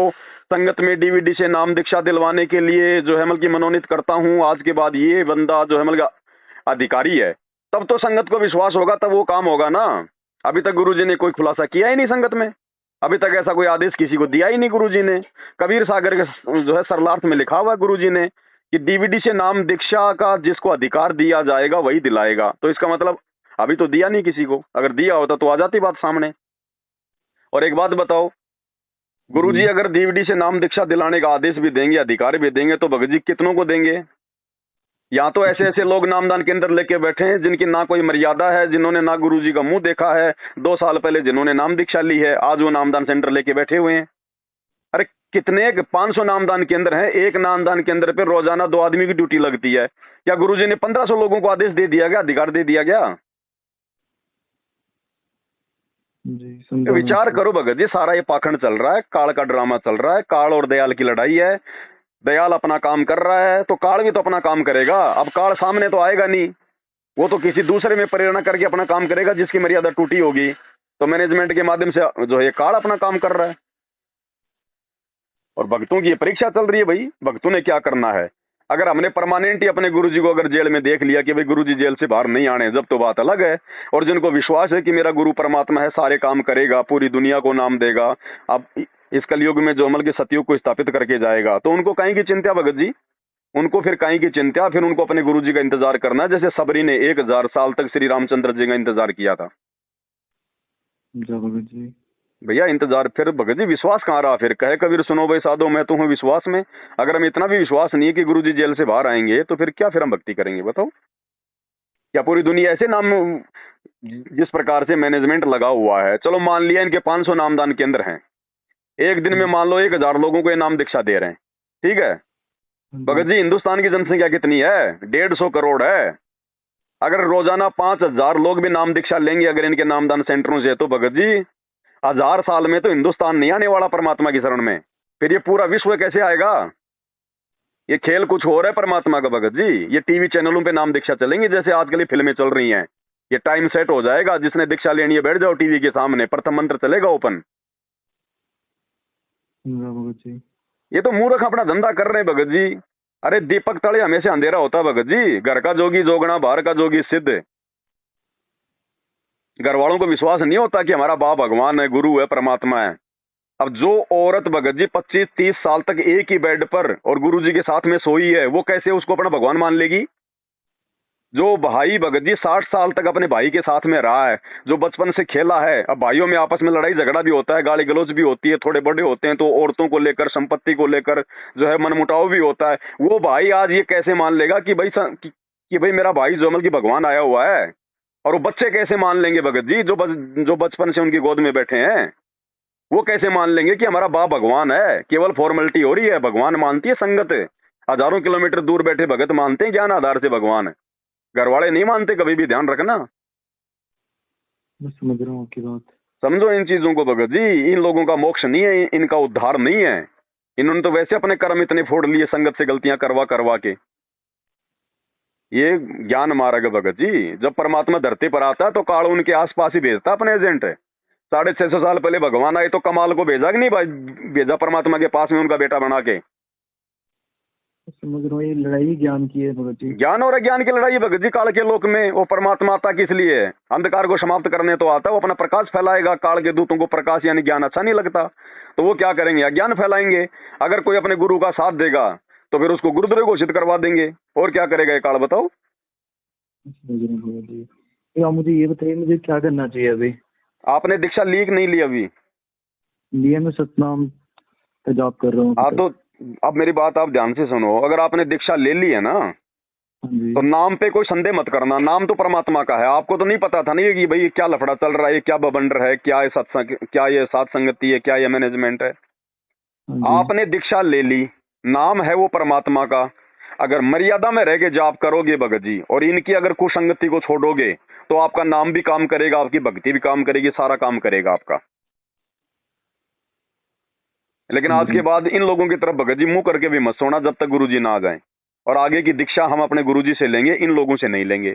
संगत में डीवीडी से नाम दीक्षा दिलवाने के लिए जो है मतलब की मनोनीत करता हूं, आज के बाद ये बंदा जो है मतलब अधिकारी है। तब तो संगत को विश्वास होगा, तब वो काम होगा ना। अभी तक गुरुजी ने कोई खुलासा किया ही नहीं संगत में, अभी तक ऐसा कोई आदेश किसी को दिया ही नहीं गुरुजी ने। कबीर सागर के जो है सरलार्थ में लिखा हुआ है गुरुजी ने कि डीवीडी से नाम दीक्षा का जिसको अधिकार दिया जाएगा वही दिलाएगा। तो इसका मतलब अभी तो दिया नहीं किसी को, अगर दिया होता तो आ जाती बात सामने। और एक बात बताओ, गुरुजी जी। अगर डीवीडी से नाम दीक्षा दिलाने का आदेश भी देंगे, अधिकार भी देंगे, तो भगत जी कितनों को देंगे? या तो ऐसे ऐसे लोग नामदान के अंदर लेके बैठे हैं जिनकी ना कोई मर्यादा है, जिन्होंने ना गुरुजी का मुंह देखा है, 2 साल पहले जिन्होंने नाम दीक्षा ली है, आज वो नामदान सेंटर लेके बैठे हुए हैं। अरे कितने 500 नामदान के अंदर है, एक नामदान के अंदर पे रोजाना 2 आदमी की ड्यूटी लगती है। क्या गुरुजी ने 1500 लोगों को आदेश दे दिया गया, अधिकार दे दिया गया? जी, तो समझा मैं विचार आपकी करो भगत जी, सारा ये पाखंड चल रहा है, काल का ड्रामा चल रहा है, काल और दयाल की लड़ाई है। दयाल अपना काम कर रहा है तो काल भी तो अपना काम करेगा। अब काल सामने तो आएगा नहीं, वो तो किसी दूसरे में प्रेरणा करके अपना काम करेगा जिसकी मर्यादा टूटी होगी। तो मैनेजमेंट के माध्यम से जो है काल अपना काम कर रहा है, और भक्तों की ये परीक्षा चल रही है भाई, भक्तों ने क्या करना है। अगर हमने परमानेंट ही अपने गुरुजी को अगर जेल में देख लिया कि भाई गुरुजी जेल से बाहर नहीं आने, जब तो बात अलग है। और जिनको विश्वास है कि मेरा गुरु परमात्मा है, सारे काम करेगा, पूरी दुनिया को नाम देगा, अब इस कलयुग में जो अमल के सतयुग को स्थापित करके जाएगा, तो उनको कहीं की चिंता भगत जी, उनको फिर कहीं की चिंता, फिर उनको अपने गुरुजी का इंतजार करना है, जैसे सबरी ने 1000 साल तक श्री रामचंद्र जी का इंतजार किया था। समझा भगत जी। भैया इंतजार, फिर भगत जी विश्वास कहाँ रहा? फिर कहे कबीर सुनो भाई साधो मैं तो हूँ विश्वास में। अगर हम इतना भी विश्वास नहीं है कि गुरुजी जेल से बाहर आएंगे, तो फिर क्या फिर हम भक्ति करेंगे बताओ? क्या पूरी दुनिया ऐसे नाम, जिस प्रकार से मैनेजमेंट लगा हुआ है, चलो मान लिया इनके 500 नामदान के अंदर हैं, एक दिन में मान लो 1000 लोगों को ये नाम दीक्षा दे रहे हैं, ठीक है हाँ जी। भगत जी, हिंदुस्तान की जनसंख्या कितनी है? 150 करोड़ है। अगर रोजाना 5000 लोग भी नाम दीक्षा लेंगे अगर इनके नामदान सेंटरों से, तो भगत जी 1000 साल में तो हिंदुस्तान नहीं आने वाला परमात्मा की शरण में। फिर ये पूरा विश्व कैसे आएगा? ये खेल कुछ और है परमात्मा का भगत जी। ये टीवी चैनलों पे नाम दीक्षा चलेंगी जैसे आजकल फिल्में चल रही हैं। ये टाइम सेट हो जाएगा, जिसने दीक्षा लेनी है बैठ जाओ टीवी के सामने, प्रथम मंत्र चलेगा ओपन। समझा भगत जी। ये तो मूर्ख अपना धंधा कर रहे हैं भगत जी। अरे दीपक तले हमेशा अंधेरा होता है भगत जी। घर का जोगी जोगना, बाहर का जोगी सिद्ध। घर वालों को विश्वास नहीं होता कि हमारा बाप भगवान है, गुरु है, परमात्मा है। अब जो औरत भगत जी 25-30 साल तक एक ही बेड पर और गुरुजी के साथ में सोई है, वो कैसे उसको अपना भगवान मान लेगी? जो भाई भगत जी 60 साल तक अपने भाई के साथ में रहा है, जो बचपन से खेला है, अब भाइयों में आपस में लड़ाई झगड़ा भी होता है, गाली गलौज भी होती है, थोड़े बड़े होते हैं तो औरतों को लेकर, संपत्ति को लेकर जो है मनमुटाव भी होता है। वो भाई आज ये कैसे मान लेगा कि भाई कि भाई मेरा भाई जो की भगवान आया हुआ है? और वो बच्चे कैसे मान लेंगे भगत जी, जो बचपन से उनकी गोद में बैठे हैं? वो कैसे मान लेंगे कि हमारा बाप भगवान है? केवल फॉर्मेलिटी हो रही है, भगवान मानती है संगत। हजारों किलोमीटर दूर बैठे भगत मानते हैं ज्ञान आधार से भगवान है, घर वाले नहीं मानते, कभी भी ध्यान रखना। मैं समझ रहा हूँ आपकी बात। समझो इन चीजों को भगत जी, इन लोगों का मोक्ष नहीं है, इनका उद्धार नहीं है। इन्होंने तो वैसे अपने कर्म इतने फोड़ लिए संगत से गलतियां करवा करवा के। ये ज्ञान मार्ग है भगत जी। जब परमात्मा धरती पर आता है तो काल उनके आसपास ही भेजता अपने एजेंट है। 650 साल पहले भगवान आए तो कमाल को भेजा कि नहीं भाई, भेजा परमात्मा के पास में उनका बेटा बना के। समझ रहा हूँ, ये लड़ाई ज्ञान की है भगत जी। ज्ञान और अज्ञान की लड़ाई भगत जी काल के लोक में। वो परमात्मा आता किस लिए है? अंधकार को समाप्त करने तो आता है, वो अपना प्रकाश फैलाएगा। काल के दूतों को प्रकाश यानी ज्ञान अच्छा नहीं लगता, तो वो क्या करेंगे? अज्ञान फैलाएंगे। अगर कोई अपने गुरु का साथ देगा तो फिर उसको गुरुद्रोह घोषित करवा देंगे। और क्या करेगा ये काल बताओ? समझ रहा हूँ भगत जी। तो आप मुझे ये बताइए, मुझे क्या करना चाहिए अभी? आपने दीक्षा ली कि नहीं ली अभी? लिए मैं सतनाम का जाप कर रहा हूँ हाँ अभी तो तक। अब मेरी बात आप ध्यान से सुनो। अगर आपने दीक्षा ले ली है ना, हाँ जी। तो नाम पे कोई संदेह मत करना। नाम तो परमात्मा का है। आपको तो नहीं पता था नहीं कि भाई क्या लफड़ा चल रहा है, क्या बबंडर है, क्या ये सत्संग, क्या ये सात संगति है, क्या ये मैनेजमेंट है। हाँ जी। आपने दीक्षा ले ली, नाम है वो परमात्मा का। अगर मर्यादा में रह के जाप करोगे भगत जी, और इनकी अगर कुसंगति को छोड़ोगे, तो आपका नाम भी काम करेगा, आपकी भक्ति भी काम करेगी, सारा काम करेगा आपका। लेकिन आज के बाद इन लोगों की तरफ भगत जी मुंह करके भी मत सोना जब तक गुरुजी ना आ जाएं। और आगे की दीक्षा हम अपने गुरुजी से लेंगे, इन लोगों से नहीं लेंगे।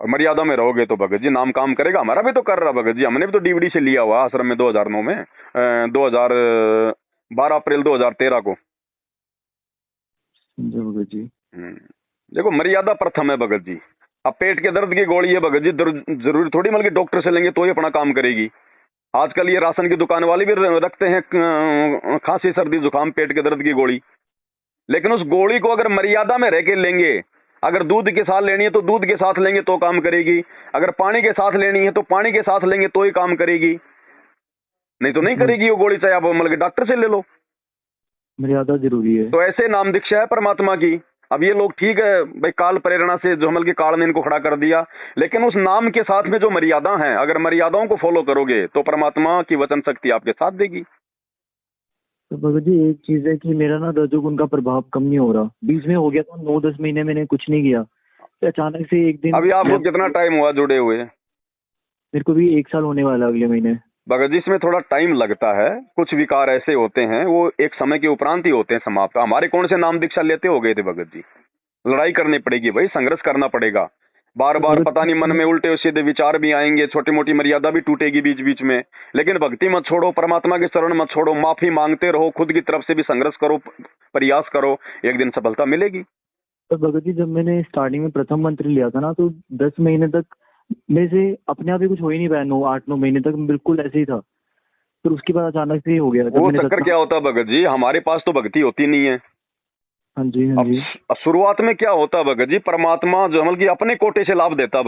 और मर्यादा में रहोगे तो भगत जी नाम काम करेगा। हमारा भी तो कर रहा भगत जी, हमने भी तो डीवीडी से लिया हुआ आश्रम में 2009 में, 12 अप्रैल 2013 को। भगत जी देखो मर्यादा प्रथम है भगत जी। अब पेट के दर्द की गोली है भगत जी, जरूरी थोड़ी मतलब कि डॉक्टर से लेंगे तो ही अपना काम करेगी। आजकल ये राशन की दुकान वाले भी रखते हैं खांसी सर्दी जुकाम पेट के दर्द की गोली, लेकिन उस गोली को अगर मर्यादा में रह के लेंगे, अगर दूध के साथ लेनी है तो दूध के साथ लेंगे तो काम करेगी, अगर पानी के साथ लेनी है तो पानी के साथ लेंगे तो ही काम करेगी, नहीं तो नहीं करेगी वो गोली, चाहे आप मतलब डॉक्टर से ले लो। मर्यादा जरूरी है। तो ऐसे नाम दीक्षा है परमात्मा की। अब ये लोग ठीक है भाई, काल प्रेरणा से जो हमल के काल ने इनको खड़ा कर दिया, लेकिन उस नाम के साथ में जो मर्यादा है, अगर मर्यादाओं को फॉलो करोगे तो परमात्मा की वचन शक्ति आपके साथ देगी। तो भगत जी एक चीज है कि मेरा ना रजोगुण का प्रभाव कम नहीं हो रहा, बीच में हो गया था 9-10 महीने मैंने कुछ नहीं किया, तो अचानक से एक दिन। अभी आपको कितना टाइम हुआ जुड़े हुए? मेरे को भी 1 साल होने वाला अगले महीने। भगत जी इसमें थोड़ा टाइम लगता है, कुछ विकार ऐसे होते हैं वो एक समय के उपरांत ही होते हैं समाप्त। हमारे कौन से नाम दीक्षा लेते हो गए थे भगत जी? लड़ाई करनी पड़ेगी भाई, संघर्ष करना पड़ेगा, बार बार पता नहीं मन में उल्टे सीधे विचार भी आएंगे, छोटी मोटी मर्यादा भी टूटेगी बीच बीच में, लेकिन भक्ति मत छोड़ो, परमात्मा के शरण मत छोड़ो, माफी मांगते रहो, खुद की तरफ से भी संघर्ष करो, प्रयास करो, एक दिन सफलता मिलेगी। तो भगत जी जब मैंने स्टार्टिंग में प्रथम मंत्र लिया था ना, तो 10 महीने तक मेरे से अपने आप ही कुछ हो ही नहीं पाया, 8-9 महीने तक बिल्कुल ऐसे ही था। फिर उसके बाद अचानक से ही हो गया। वो चक्कर क्या होता है भगत जी, हमारे पास तो भक्ति होती नहीं है। हाँ जी हाँ जी। अब शुरुआत में क्या होता है भगत जी, परमात्मा जो है कि अपने कोटे से लाभ देता है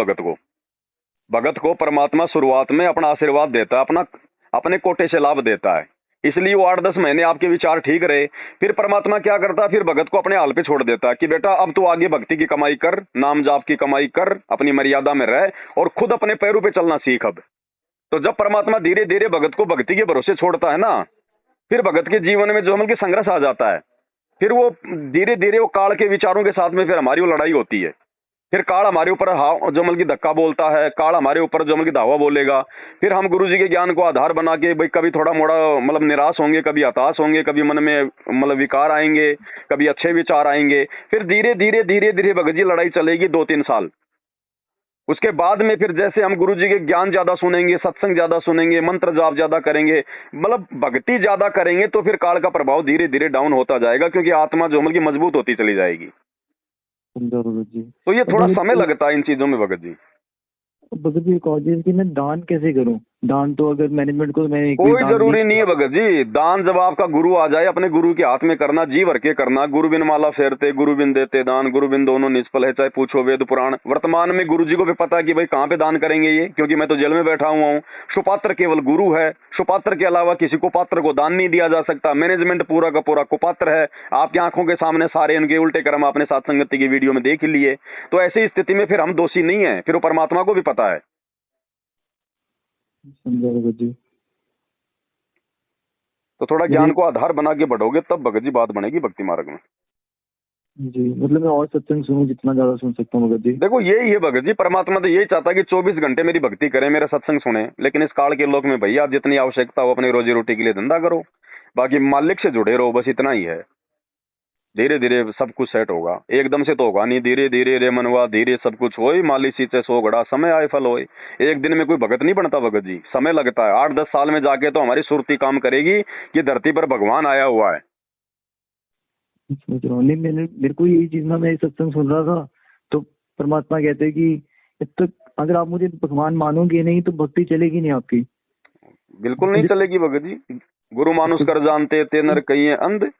भगत को परमात्मा शुरुआत में अपना आशीर्वाद देता है, अपने कोटे से लाभ देता है, इसलिए वो 8-10 महीने आपके विचार ठीक रहे। फिर परमात्मा क्या करता है, फिर भगत को अपने हाल पे छोड़ देता है कि बेटा अब तू आगे भक्ति की कमाई कर, नाम जाप की कमाई कर, अपनी मर्यादा में रह और खुद अपने पैरों पे चलना सीख। अब तो जब परमात्मा धीरे धीरे भगत को भक्ति के भरोसे छोड़ता है ना, फिर भगत के जीवन में जो मतलब संघर्ष आ जाता है, फिर वो धीरे धीरे वो काल के विचारों के साथ में फिर हमारी वो लड़ाई होती है। फिर काल हमारे ऊपर जो मतलब की धक्का बोलता है, काल हमारे ऊपर जो मतलब की धावा बोलेगा। फिर हम गुरु जी के ज्ञान को आधार बना के भाई कभी थोड़ा मोड़ा मतलब निराश होंगे, कभी हताश होंगे, कभी मन में मतलब विकार आएंगे, कभी अच्छे विचार आएंगे। फिर धीरे धीरे धीरे धीरे भगत जी लड़ाई चलेगी 2-3 साल। उसके बाद में फिर जैसे हम गुरु जी के ज्ञान ज्यादा सुनेंगे, सत्संग ज्यादा सुनेंगे, मंत्र जाप ज्यादा करेंगे, मतलब भक्ति ज्यादा करेंगे, तो फिर काल का प्रभाव धीरे धीरे डाउन होता जाएगा, क्योंकि आत्मा जो मतलब की मजबूत होती चली जाएगी। भगत जी तो ये थोड़ा समय लगता है इन चीजों में भगत जी। भगत जी एक और चीज कि मैं दान कैसे करूं? दान तो अगर मैनेजमेंट को मैं कोई जरूरी नहीं है भगत जी, दान जब आपका गुरु आ जाए अपने गुरु के हाथ में करना, जी भर के करना। गुरु बिन माला फेरते, गुरु बिन देते दान, गुरु बिन दोनों निष्फल है, चाहे पूछो वेद पुराण। वर्तमान में गुरु जी को भी पता है कि भाई कहाँ पे दान करेंगे ये, क्योंकि मैं तो जेल में बैठा हुआ हूँ। सुपात्र केवल गुरु है, सुपात्र के अलावा किसी को पात्र को दान नहीं दिया जा सकता। मैनेजमेंट पूरा का पूरा कुपात्र है, आपकी आंखों के सामने सारे इनके उल्टे कर्म आपने साथ संगति की वीडियो में देख लिए। तो ऐसी स्थिति में फिर हम दोषी नहीं है, फिर वो परमात्मा को भी पता है। भगत जी तो थोड़ा ज्ञान को आधार बना के बढ़ोगे तब भगत जी बात बनेगी भक्ति मार्ग में। जी मतलब मैं और सत्संग सुनूं जितना ज्यादा सुन सकता हूँ भगत जी। देखो यही है भगत जी, परमात्मा तो यही चाहता है कि 24 घंटे मेरी भक्ति करें, मेरा सत्संग सुने। लेकिन इस काल के लोक में भैया जितनी आवश्यकता हो अपनी रोजी रोटी के लिए धंधा करो, बाकी मालिक से जुड़े रहो, बस इतना ही है। धीरे धीरे सब कुछ सेट होगा, एकदम से तो होगा नहीं। धीरे धीरे रे मनवा धीरे सब कुछ होए, माली सींचे 100 घड़ा समय आए फल होए। एक दिन में कोई भगत नहीं बनता भगत जी, समय लगता है। 8-10 साल में जाके तो हमारी सुरती काम करेगी कि धरती पर भगवान आया हुआ है। सोच रहा हूँ नहीं, मेरे को यही चीज ना, मैं सत्संग सुन रहा था तो परमात्मा कहते हैं कि जब तक अगर आप मुझे भगवान मानोगे नहीं तो भक्ति चलेगी नहीं आपकी। बिल्कुल नहीं चलेगी भगत जी। गुरु मानुष कर जानते ते नर कहिए अंध।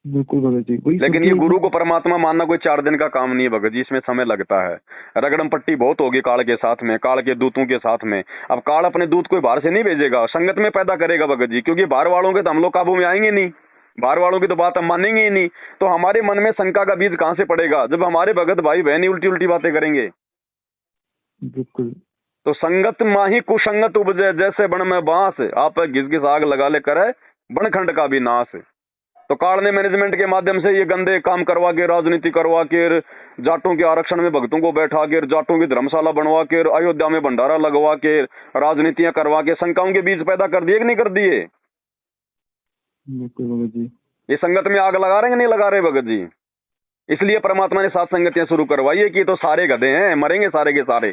बिल्कुल भगत जी। लेकिन ये गुरु को परमात्मा मानना कोई 4 दिन का काम नहीं है भगत जी, इसमें समय लगता है। रगड़म पट्टी बहुत होगी काल के साथ में, काल के दूतों के साथ में। अब काल अपने दूत कोई बाहर से नहीं भेजेगा, संगत में पैदा करेगा भगत जी, क्योंकि बाहर वालों के तो हम लोग काबू में आएंगे नहीं, बाहर वालों की तो बात हम मानेंगे ही नहीं। तो हमारे मन में शंका का बीज कहां से पड़ेगा जब हमारे भगत भाई बहन उल्टी उल्टी बातें करेंगे। बिल्कुल। तो संगत माही कुसंगत उपजे, जैसे बन में बांस, आप घिस घिस आग लगा ले करे बन खंड का भी नाश। तो काल ने मैनेजमेंट के माध्यम से ये गंदे काम करवा के, राजनीति करवा के, जाटों के आरक्षण में भक्तों को बैठा के, जाटों की धर्मशाला बनवा के, अयोध्या में भंडारा लगवा के, राजनीतियां करवा के शंकाओं के बीज पैदा कर दिए कि नहीं कर दिए? बिल्कुल भगत जी। ये संगत में आग लगा रहे हैं कि नहीं लगा रहे भगत जी? इसलिए परमात्मा ने सात संगतियां शुरू करवाई है कि तो सारे गधे हैं, मरेंगे सारे के सारे।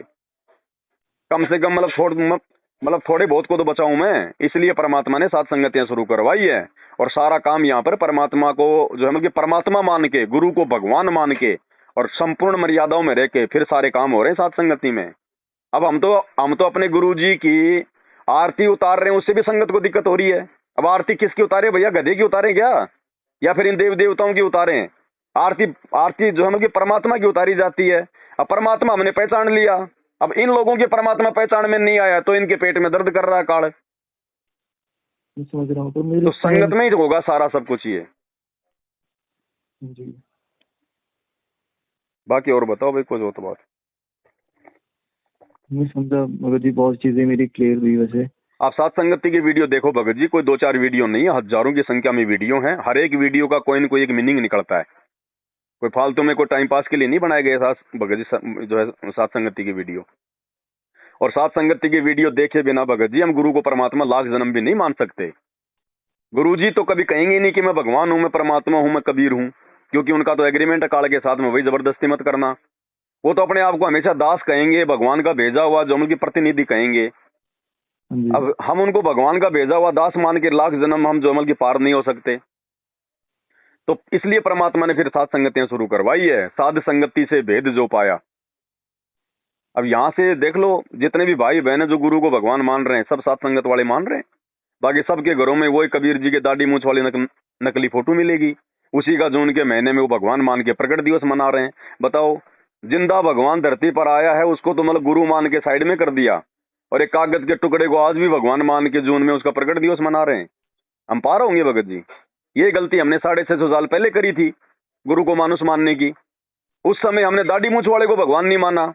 कम से कम मतलब थोड़े बहुत को तो बचाऊं मैं, इसलिए परमात्मा ने सात संगतियां शुरू करवाई है। और सारा काम यहाँ पर परमात्मा को जो है मतलब कि परमात्मा मान के, गुरु को भगवान मान के और संपूर्ण मर्यादाओं में रह के फिर सारे काम हो रहे हैं सात संगति में। अब हम तो अपने गुरु जी की आरती उतार रहे हैं, उससे भी संगत को दिक्कत हो रही है। अब आरती किसकी उतारे भैया? गधे की उतारे क्या, या फिर इन देव देवताओं की उतारे? आरती जो है मतलब कि परमात्मा की उतारी जाती है। अब परमात्मा हमने पहचान लिया, अब इन लोगों के परमात्मा पहचान में नहीं आया तो इनके पेट में दर्द कर रहा है काल। मैं समझ रहा हूँ, तो तो संगत में ही होगा सारा सब कुछ ये। जी। बाकी और बताओ भाई, कुछ हो तो बात। मैं समझा भगत जी, बहुत चीजें मेरी क्लियर हुई वैसे। आप सात संगति की वीडियो देखो भगत जी, कोई 2-4 वीडियो नहीं है, हजारों की संख्या में वीडियो हैं। हर एक वीडियो का कोई न कोई एक मीनिंग निकलता है। कोई फालतू में कोई टाइम पास के लिए नहीं बनाए गए सात भगत जी जो है सात संगति की वीडियो। और सात संगति की वीडियो देखे बिना भगत जी हम गुरु को परमात्मा लाख जन्म भी नहीं मान सकते। गुरु जी तो कभी कहेंगे नहीं कि मैं भगवान हूं, मैं परमात्मा हूं, मैं कबीर हूं, क्योंकि उनका तो एग्रीमेंट है काल के साथ में, वही जबरदस्ती मत करना। वो तो अपने आप को हमेशा दास कहेंगे, भगवान का भेजा हुआ जमल की प्रतिनिधि कहेंगे। अब हम उनको भगवान का भेजा हुआ दास मान के लाख जन्म हम जमल की पार नहीं हो सकते। तो इसलिए परमात्मा ने फिर सात संगतियां शुरू करवाई है, साध संगति से भेद जो पाया। अब यहां से देख लो, जितने भी भाई बहन है जो गुरु को भगवान मान रहे हैं, सब सात संगत वाले मान रहे हैं। बाकी सबके घरों में वही कबीर जी के दाढ़ी मूंछ वाली नकली फोटो मिलेगी, उसी का जून के महीने में वो भगवान मान के प्रकट दिवस मना रहे हैं। बताओ, जिंदा भगवान धरती पर आया है, उसको तो मतलब गुरु मान के साइड में कर दिया, और एक कागज के टुकड़े को आज भी भगवान मान के जून में उसका प्रकट दिवस मना रहे हैं। हम पार होंगे भगत जी? ये गलती हमने 650 साल पहले करी थी, गुरु को मानुष मानने की। उस समय हमने दाढ़ी मूंछ वाले को भगवान नहीं माना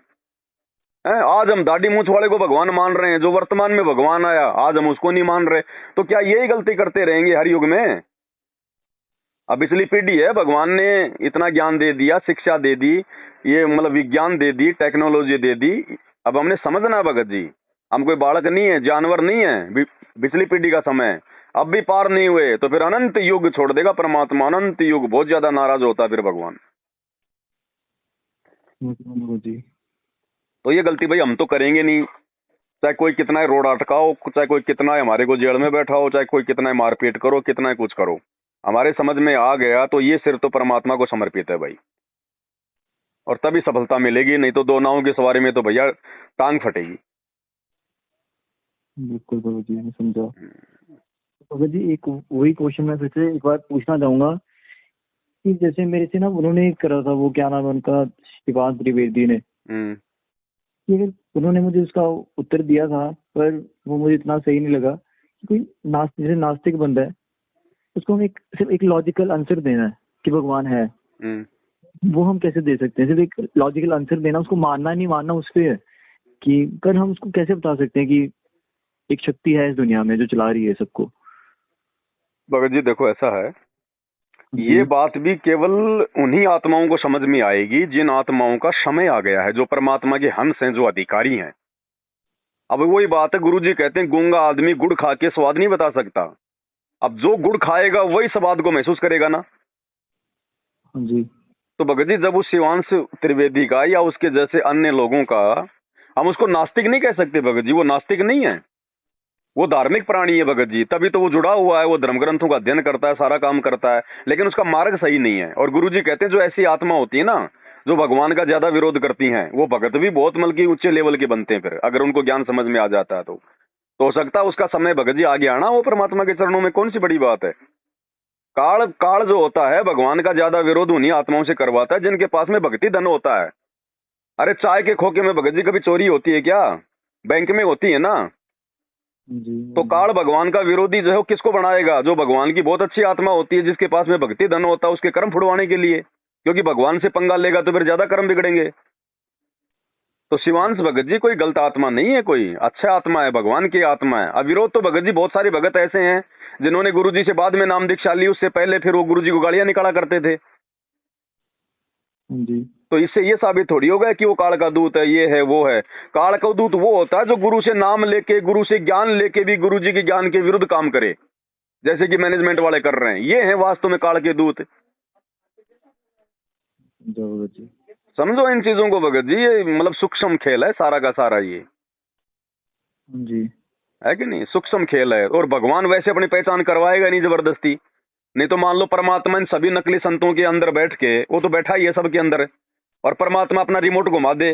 है। आज हम दाढ़ी मूंछ वाले को भगवान मान रहे हैं, जो वर्तमान में भगवान आया आज हम उसको नहीं मान रहे। तो क्या यही गलती करते रहेंगे हर युग में? अब पिछली पीढ़ी है, भगवान ने इतना ज्ञान दे दिया, शिक्षा दे दी, ये मतलब विज्ञान दे दी, टेक्नोलॉजी दे दी। अब हमने समझना है भगत जी, हम कोई बालक नहीं है, जानवर नहीं है। पिछली पीढ़ी का समय अब भी पार नहीं हुए तो फिर अनंत युग छोड़ देगा परमात्मा, अनंत युग। बहुत ज्यादा नाराज होता है फिर भगवान। जी। तो ये गलती भाई हम तो करेंगे नहीं, चाहे कोई कितना रोड अटकाओ, चाहे कोई कितना हमारे को जेल में बैठाओ, चाहे कोई कितना मारपीट करो, कितना कुछ करो, हमारे समझ में आ गया तो ये सिर्फ तो परमात्मा को समर्पित है भाई, और तभी सफलता मिलेगी। नहीं तो दो नावों की सवारी में तो भैया टांग फटेगी। बिल्कुल भगत जी, मैं समझा। भगत जी, एक वही क्वेश्चन मैं फिर से एक बार पूछना चाहूंगा कि जैसे मेरे से ना उन्होंने करा था, वो क्या नाम है उनका, शिवान त्रिवेदी ने, कि उन्होंने मुझे उसका उत्तर दिया था, पर वो मुझे इतना सही नहीं लगा। कोई जैसे नास्तिक बंदा है, उसको हम सिर्फ एक लॉजिकल आंसर देना है कि भगवान है, वो हम कैसे दे सकते हैं? सिर्फ एक लॉजिकल आंसर देना, उसको मानना नहीं मानना उस पे है कि, पर हम उसको कैसे बता सकते हैं कि एक शक्ति है इस दुनिया में जो चला रही है सबको? भगत जी देखो, ऐसा है, ये बात भी केवल उन्हीं आत्माओं को समझ में आएगी जिन आत्माओं का समय आ गया है, जो परमात्मा के हंस हैं, जो अधिकारी हैं। अब वही बात है, गुरुजी कहते हैं गूंगा आदमी गुड़ खा के स्वाद नहीं बता सकता। अब जो गुड़ खाएगा वही स्वाद को महसूस करेगा ना जी। तो भगत जी, जब उस शिवांश त्रिवेदी का या उसके जैसे अन्य लोगों का, हम उसको नास्तिक नहीं कह सकते भगत जी, वो नास्तिक नहीं है, वो धार्मिक प्राणी है भगत जी। तभी तो वो जुड़ा हुआ है, वो धर्म ग्रंथों का अध्ययन करता है, सारा काम करता है, लेकिन उसका मार्ग सही नहीं है। और गुरुजी कहते हैं जो ऐसी आत्मा होती है ना, जो भगवान का ज्यादा विरोध करती हैं, वो भगत भी बहुत मतलब की उच्च लेवल के बनते हैं। फिर अगर उनको ज्ञान समझ में आ जाता है तो हो सकता है उसका समय भगत जी आगे आना, वो परमात्मा के चरणों में कौन सी बड़ी बात है। काल जो होता है भगवान का ज्यादा विरोध उन्हीं आत्माओं से करवाता है जिनके पास में भक्ति धन होता है। अरे चाय के खोखे में भगत जी कभी चोरी होती है क्या? बैंक में होती है ना। तो काल भगवान का विरोधी जो है वो किसको बनाएगा? जो भगवान की बहुत अच्छी आत्मा होती है, जिसके पास में भक्ति धन होता है, उसके कर्म फुड़वाने के लिए। क्योंकि भगवान से पंगा लेगा तो फिर ज्यादा कर्म बिगड़ेंगे। तो शिवांश भगत जी कोई गलत आत्मा नहीं है, कोई अच्छा आत्मा है, भगवान की आत्मा है। अविरोध तो भगत जी बहुत सारे भगत ऐसे हैं जिन्होंने गुरुजी से बाद में नाम दीक्षा ली, उससे पहले फिर वो गुरुजी को गालियां निकाला करते थे। जी। तो इससे ये साबित थोड़ी होगा कि वो काल का दूत है, ये है वो है। काल का दूत वो होता है जो गुरु से नाम लेके, गुरु से ज्ञान लेके भी गुरुजी के ज्ञान के विरुद्ध काम करे, जैसे कि मैनेजमेंट वाले कर रहे हैं। ये है वास्तव में काल के दूत। भगत जी समझो इन चीजों को भगत जी, ये मतलब सूक्ष्म खेल है सारा का सारा, ये जी। है कि नहीं, सूक्ष्म खेल है। और भगवान वैसे अपनी पहचान करवाएगा नहीं जबरदस्ती। नहीं तो मान लो परमात्मा इन सभी नकली संतों के अंदर बैठ के, वो तो बैठा ही है सबके अंदर, और परमात्मा अपना रिमोट घुमा दे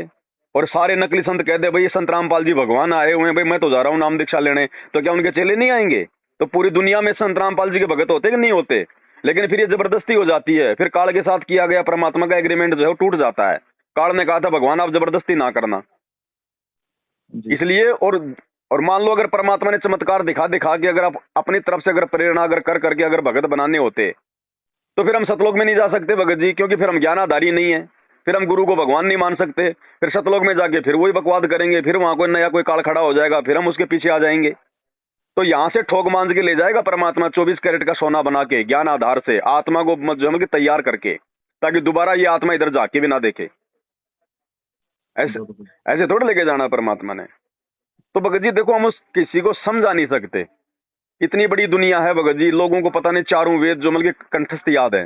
और सारे नकली संत कह दे भाई ये संत रामपाल जी भगवान आए हुए हैं, भाई मैं तो जा रहा हूँ नाम दीक्षा लेने, तो क्या उनके चेले नहीं आएंगे? तो पूरी दुनिया में संत रामपाल जी के भगत होते कि नहीं होते? लेकिन फिर ये जबरदस्ती हो जाती है, फिर काल के साथ किया गया परमात्मा का एग्रीमेंट जो है वो टूट जाता है। काल ने कहा था भगवान आप जबरदस्ती ना करना, इसलिए। और मान लो अगर परमात्मा ने चमत्कार दिखा दिखा के अगर आप अपनी तरफ से अगर प्रेरणा अगर कर करके अगर भगत बनाने होते, तो फिर हम सतलोक में नहीं जा सकते भगत जी, क्योंकि फिर हम ज्ञानाधारी नहीं है, फिर हम गुरु को भगवान नहीं मान सकते। फिर सतलोक में जाके फिर वही बकवाद करेंगे, फिर वहां कोई नया कोई काल खड़ा हो जाएगा, फिर हम उसके पीछे आ जाएंगे। तो यहां से ठोक मांझ के ले जाएगा परमात्मा 24 कैरेट का सोना बना के, ज्ञान आधार से आत्मा को जो है कि तैयार करके, ताकि दोबारा ये आत्मा इधर जाके भी ना देखे। ऐसे ऐसे थोड़ा लेके जाना परमात्मा ने। तो भगत जी देखो, हम उस किसी को समझा नहीं सकते। इतनी बड़ी दुनिया है भगत जी, लोगों को पता नहीं चारों वेद जो मतलब कंठस्थ याद है,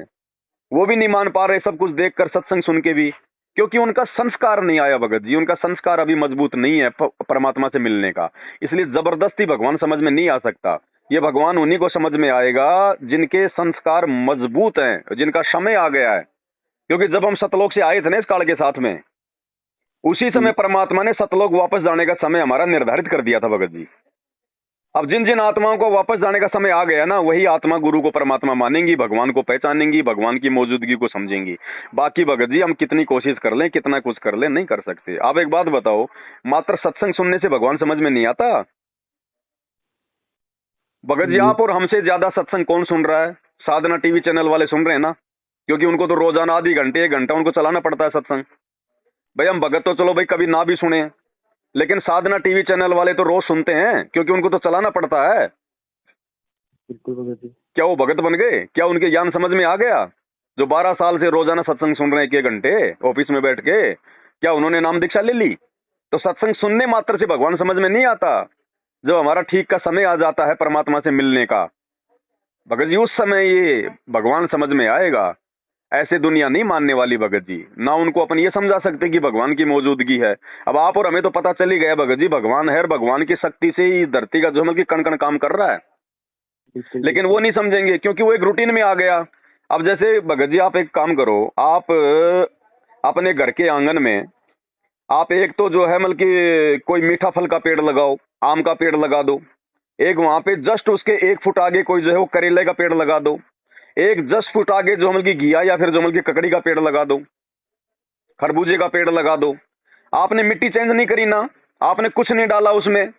वो भी नहीं मान पा रहे सब कुछ देखकर, सत्संग सुन के भी, क्योंकि उनका संस्कार नहीं आया भगत जी। उनका संस्कार अभी मजबूत नहीं है परमात्मा से मिलने का, इसलिए जबरदस्ती भगवान समझ में नहीं आ सकता। ये भगवान उन्हीं को समझ में आएगा जिनके संस्कार मजबूत हैं, जिनका समय आ गया है। क्योंकि जब हम सतलोक से आए थे ना इस काल के साथ में, उसी समय परमात्मा ने सतलोक वापस जाने का समय हमारा निर्धारित कर दिया था भगत जी। अब जिन जिन आत्माओं को वापस जाने का समय आ गया ना, वही आत्मा गुरु को परमात्मा मानेंगी, भगवान को पहचानेंगी, भगवान की मौजूदगी को समझेंगी। बाकी भगत जी हम कितनी कोशिश कर लें, कितना कुछ कर लें, नहीं कर सकते। आप एक बात बताओ, मात्र सत्संग सुनने से भगवान समझ में नहीं आता भगत जी? आप और हमसे ज्यादा सत्संग कौन सुन रहा है? साधना टीवी चैनल वाले सुन रहे हैं ना, क्योंकि उनको तो रोजाना आधी घंटे 1 घंटा उनको चलाना पड़ता है सत्संग। भाई हम भगत तो चलो भाई कभी ना भी सुने, लेकिन साधना टीवी चैनल वाले तो रोज सुनते हैं, क्योंकि उनको तो चलाना पड़ता है। क्या वो भगत बन गए? क्या उनके ज्ञान समझ में आ गया? जो 12 साल से रोजाना सत्संग सुन रहे हैं 1 घंटे ऑफिस में बैठ के, क्या उन्होंने नाम दीक्षा ले ली? तो सत्संग सुनने मात्र से भगवान समझ में नहीं आता। जब हमारा ठीक का समय आ जाता है परमात्मा से मिलने का भगत जी, उस समय ये भगवान समझ में आएगा। ऐसे दुनिया नहीं मानने वाली भगत जी, ना उनको अपन ये समझा सकते कि भगवान की मौजूदगी है। अब आप और हमें तो पता चल ही गया भगत जी भगवान है, और भगवान की शक्ति से ही धरती का जो मतलब कि कण कण काम कर रहा है। लेकिन वो नहीं समझेंगे, क्योंकि वो एक रूटीन में आ गया। अब जैसे भगत जी आप एक काम करो, आप अपने घर के आंगन में आप एक तो जो है मतलब कि कोई मीठा फल का पेड़ लगाओ, आम का पेड़ लगा दो। एक वहां पे जस्ट उसके 1 फुट आगे कोई जो है वो करेले का पेड़ लगा दो। एक 10 फुट आगे जो मतलब की घिया या फिर जो मतलब की ककड़ी का पेड़ लगा दो, खरबूजे का पेड़ लगा दो। आपने मिट्टी चेंज नहीं करी ना, आपने कुछ नहीं डाला उसमें,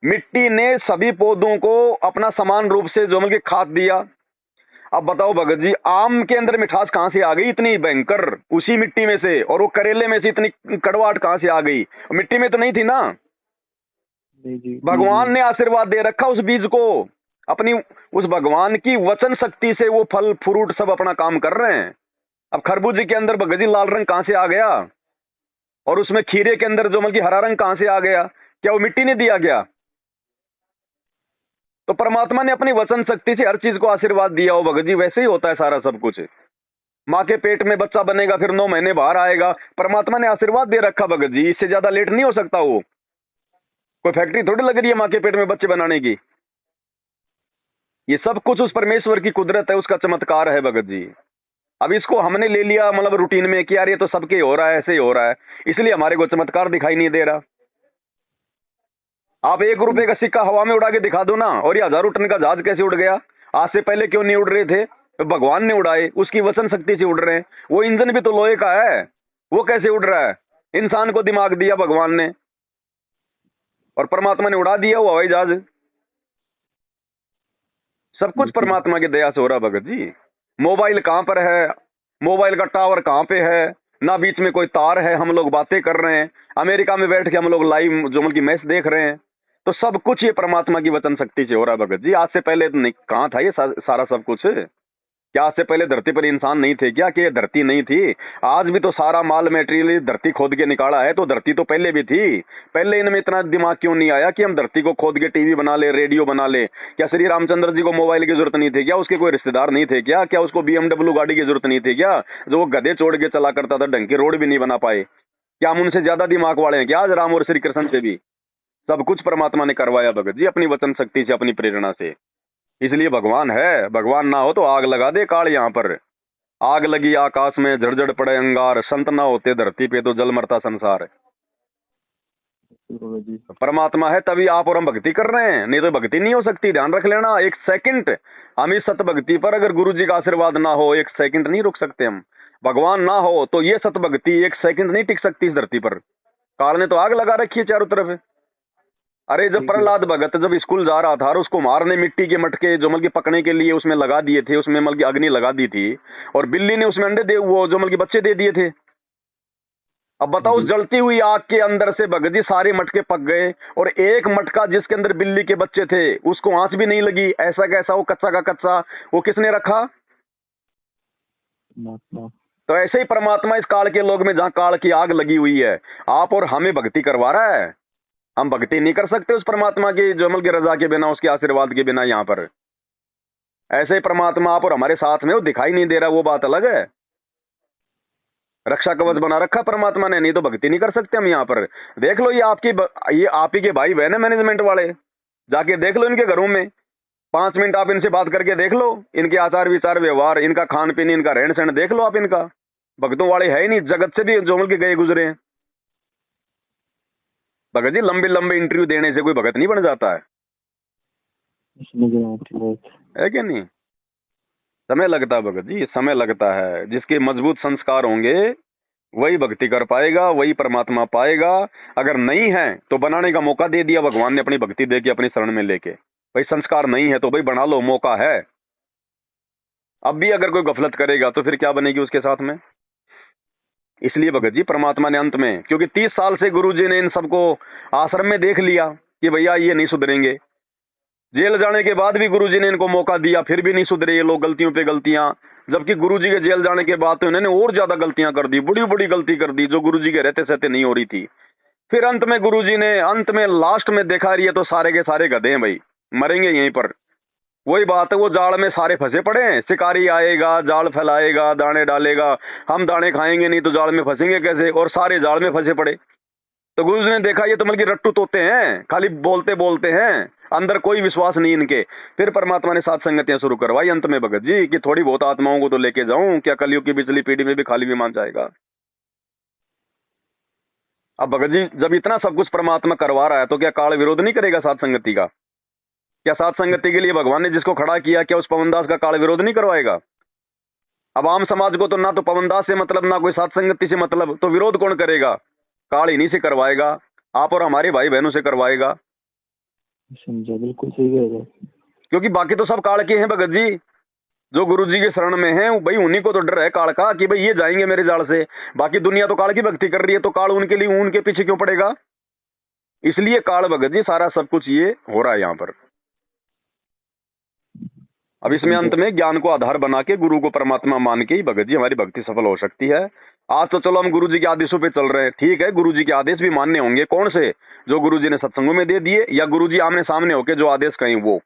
मिट्टी ने सभी पौधों को अपना समान रूप से जो मतलब की खाद दिया। अब बताओ भगत जी, आम के अंदर मिठास कहां से आ गई इतनी भयंकर उसी मिट्टी में से, और वो करेले में से इतनी कड़वाहट कहां से आ गई? मिट्टी में तो नहीं थी ना। भगवान ने आशीर्वाद दे रखा उस बीज को, अपनी उस भगवान की वचन शक्ति से वो फल फ्रूट सब अपना काम कर रहे हैं। अब खरबूजे के अंदर भगत जी लाल रंग कहां से आ गया, और उसमें खीरे के अंदर जो मतलब हरा रंग कहां से आ गया? क्या वो मिट्टी ने दिया गया? तो परमात्मा ने अपनी वचन शक्ति से हर चीज को आशीर्वाद दिया हो भगत जी। वैसे ही होता है सारा सब कुछ। माँ के पेट में बच्चा बनेगा, फिर 9 महीने बाहर आएगा, परमात्मा ने आशीर्वाद दे रखा भगत जी। इससे ज्यादा लेट नहीं हो सकता। वो कोई फैक्ट्री थोड़ी लग रही है माँ के पेट में बच्चे बनाने की। ये सब कुछ उस परमेश्वर की कुदरत है, उसका चमत्कार है भगत जी। अब इसको हमने ले लिया मतलब रूटीन में कि यार ये तो सबके हो रहा है, ऐसे ही हो रहा है, इसलिए हमारे को चमत्कार दिखाई नहीं दे रहा। आप 1 रुपए का सिक्का हवा में उड़ा के दिखा दो ना, और ये 1000 टन का जहाज कैसे उड़ गया? आज से पहले क्यों नहीं उड़ रहे थे? तो भगवान ने उड़ाए, उसकी वचन शक्ति से उड़ रहे हैं। वो इंजन भी तो लोहे का है, वो कैसे उड़ रहा है? इंसान को दिमाग दिया भगवान ने, और परमात्मा ने उड़ा दिया वो हवाई जहाज। सब कुछ परमात्मा की दया से हो रहा भगत जी। मोबाइल कहां पर है? मोबाइल का टावर कहां पे है? ना बीच में कोई तार है, हम लोग बातें कर रहे हैं, अमेरिका में बैठ के हम लोग लाइव जो मतलब मैच देख रहे हैं। तो सब कुछ ये परमात्मा की वचन शक्ति से हो रहा है भगत जी। आज से पहले तो नहीं, कहाँ था ये सारा सब कुछ? क्या आज से पहले धरती पर इंसान नहीं थे क्या, कि ये धरती नहीं थी? आज भी तो सारा माल मेटेरियल धरती खोद के निकाला है, तो धरती तो पहले भी थी। पहले इनमें इतना दिमाग क्यों नहीं आया कि हम धरती को खोद के टीवी बना ले, रेडियो बना ले? क्या श्री रामचंद्र जी को मोबाइल की जरूरत नहीं थी क्या? उसके कोई रिश्तेदार नहीं थे क्या? क्या उसको BMW गाड़ी की जरूरत नहीं थी क्या, जो वो गधे छोड़ के चला करता था, ढंग की रोड भी नहीं बना पाए? क्या हम उनसे ज्यादा दिमाग वाले हैं क्या आज राम और श्री कृष्ण से भी? सब कुछ परमात्मा ने करवाया भगत जी, अपनी वचन शक्ति से, अपनी प्रेरणा से। इसलिए भगवान है। भगवान ना हो तो आग लगा दे काल यहाँ पर। आग लगी आकाश में, झड़झड़ पड़े अंगार, संत ना होते धरती पे तो जल मरता संसार। परमात्मा है तभी आप और हम भक्ति कर रहे हैं, नहीं तो भक्ति नहीं हो सकती। ध्यान रख लेना। एक सेकंड हम इस सत भक्ति पर अगर गुरु जी का आशीर्वाद ना हो, एक सेकंड नहीं रुक सकते हम। भगवान ना हो तो ये सत भक्ति एक सेकंड नहीं टिक सकती इस धरती पर। काल ने तो आग लगा रखी है चारों तरफ। अरे जब प्रहलाद भगत जब स्कूल जा रहा था और उसको मारने मिट्टी के मटके जो मतलब पकने के लिए उसमें लगा दिए थे, उसमें मतलब अग्नि लगा दी थी, और बिल्ली ने उसमें अंडे दे वो जो मतलब बच्चे दे दिए थे। अब बताओ, उस जलती हुई आग के अंदर से भगत जी सारे मटके पक गए, और एक मटका जिसके अंदर बिल्ली के बच्चे थे उसको आंच भी नहीं लगी। ऐसा कैसा? वो कच्चा का कच्चा, वो किसने रखा? तो ऐसे ही परमात्मा इस काल के लोग में जहां काल की आग लगी हुई है, आप और हमें भक्ति करवा रहा है। हम भक्ति नहीं कर सकते उस परमात्मा की जमल की रजा के बिना, उसके आशीर्वाद के बिना। यहाँ पर ऐसे ही परमात्मा आप और हमारे साथ में, वो दिखाई नहीं दे रहा, वो बात अलग है। रक्षा कवच बना रखा परमात्मा ने, नहीं तो भक्ति नहीं कर सकते हम। यहाँ पर देख लो, ये आप ही के भाई बहन है मैनेजमेंट वाले, जाके देख लो इनके घरों में। 5 मिनट आप इनसे बात करके देख लो, इनके आचार विचार व्यवहार, इनका खान पीन, इनका रहन सहन देख लो आप इनका। भक्तों वाले है ही नहीं, जगत से भी जोमल के गए गुजरे हैं। भगत जी लंबे लंबे इंटरव्यू देने से कोई भगत नहीं बन जाता है कि नहीं? समय लगता है भगत जी, समय लगता है। जिसके मजबूत संस्कार होंगे वही भक्ति कर पाएगा, वही परमात्मा पाएगा। अगर नहीं है तो बनाने का मौका दे दिया भगवान ने, अपनी भक्ति दे के, अपनी शरण में लेके। भाई संस्कार नहीं है तो भाई बना लो, मौका है। अब भी अगर कोई गफलत करेगा तो फिर क्या बनेगी उसके साथ में? इसलिए भगत जी परमात्मा ने अंत में, क्योंकि 30 साल से गुरु जी ने इन सबको आश्रम में देख लिया कि भैया ये नहीं सुधरेंगे। जेल जाने के बाद भी गुरुजी ने इनको मौका दिया, फिर भी नहीं सुधरे ये लोग, गलतियों पे गलतियां। जबकि गुरुजी के जेल जाने के बाद तो इन्होंने और ज्यादा गलतियां कर दी, बड़ी बड़ी गलती कर दी जो गुरुजी के रहते सहते नहीं हो रही थी। फिर अंत में गुरुजी ने, अंत में लास्ट में देखा रही है तो सारे के सारे गधे हैं भाई, मरेंगे यहीं पर। वही बात है, वो जाल में सारे फंसे पड़े हैं। शिकारी आएगा, जाल फैलाएगा, दाने डालेगा, हम दाने खाएंगे नहीं तो जाल में फंसेंगे कैसे, और सारे जाल में फंसे पड़े। तो गुरुजी ने देखा ये तो मतलब रट्टू तोते हैं, खाली बोलते बोलते हैं, अंदर कोई विश्वास नहीं इनके। फिर परमात्मा ने सात संगतियां शुरू करवाई अंत में भगत जी, कि थोड़ी बहुत आत्माओं को तो लेके जाऊं, क्या कलयुग की पिछली पीढ़ी में भी खाली विमान जाएगा? अब भगत जी जब इतना सब कुछ परमात्मा करवा रहा है तो क्या काल विरोध नहीं करेगा सात संगति का? क्या सात संगति के लिए भगवान ने जिसको खड़ा किया, क्या उस पवनदास का काल विरोध नहीं करवाएगा? अब आम समाज को तो ना तो पवनदास से मतलब, ना कोई सात संगति से मतलब, तो विरोध कौन करेगा? काल इन्हीं से करवाएगा, आप और हमारे भाई बहनों से करवाएगा। समझा, बिल्कुल सही कह रहे हो। क्योंकि बाकी तो सब काल के हैं भगत जी, जो गुरु जी के शरण में हैं भाई उन्हीं को तो डर है काल का, कि भाई ये जाएंगे मेरे जाल से। बाकी दुनिया तो काल की भक्ति कर रही है, तो काल उनके लिए, उनके पीछे क्यों पड़ेगा? इसलिए काल भगत जी सारा सब कुछ ये हो रहा है यहाँ पर। अब इसमें अंत में ज्ञान को आधार बना के, गुरु को परमात्मा मान के ही भगत जी हमारी भक्ति सफल हो सकती है। आज तो चलो हम गुरु जी के आदेशों पे चल रहे हैं, ठीक है, गुरु जी के आदेश भी मानने होंगे। कौन से? जो गुरु जी ने सत्संगों में दे दिए, या गुरु जी आमने सामने होके जो आदेश कहें वो।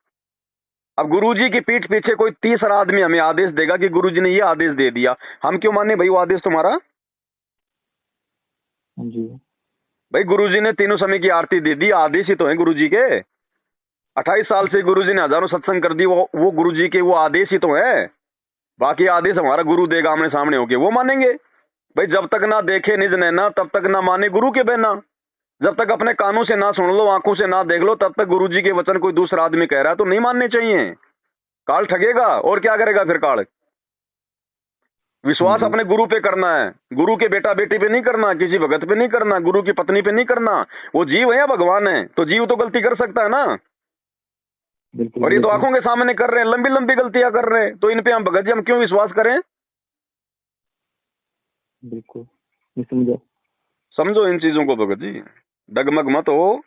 अब गुरु जी की पीठ पीछे कोई तीसरा आदमी हमें आदेश देगा कि गुरु जी ने ये आदेश दे दिया, हम क्यों माने भाई वो आदेश तुम्हारा? जी भाई गुरु जी ने तीनों समय की आरती दे दी, आदेश ही तो है गुरु जी के। 28 साल से गुरु जी ने हजारों सत्संग कर दी, वो गुरु जी के वो आदेश ही तो है। बाकी आदेश हमारा गुरु देगा आमने सामने होके, वो मानेंगे। भाई जब तक ना देखे निज नैना तब तक ना माने गुरु के बहना। जब तक अपने कानों से ना सुन लो, आंखों से ना देख लो, तब तक गुरु जी के वचन कोई दूसरा आदमी कह रहा है तो नहीं मानने चाहिए। काल ठगेगा और क्या करेगा फिर काल? विश्वास अपने गुरु पे करना है, गुरु के बेटा बेटी पे नहीं करना, किसी भगत पे नहीं करना, गुरु की पत्नी पे नहीं करना। वो जीव है या भगवान है? तो जीव तो गलती कर सकता है ना। और ये तो आंखों के सामने कर रहे हैं, लंबी लंबी गलतियां कर रहे हैं, तो इन पे हम भगत जी हम क्यों विश्वास करें? बिल्कुल नहीं समझा। समझो इन चीजों को भगत जी, डगमग मत हो।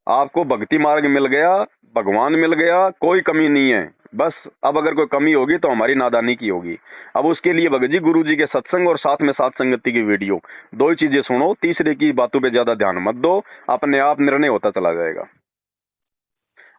आपको भक्ति मार्ग मिल गया, भगवान मिल गया, कोई कमी नहीं है। बस अब अगर कोई कमी होगी तो हमारी नादानी की होगी। अब उसके लिए भगत जी गुरु जी के सत्संग और साथ में साथ संगति की वीडियो, दो ही चीजें सुनो, तीसरे की बातों पे ज्यादा ध्यान मत दो, अपने आप निर्णय होता चला जाएगा।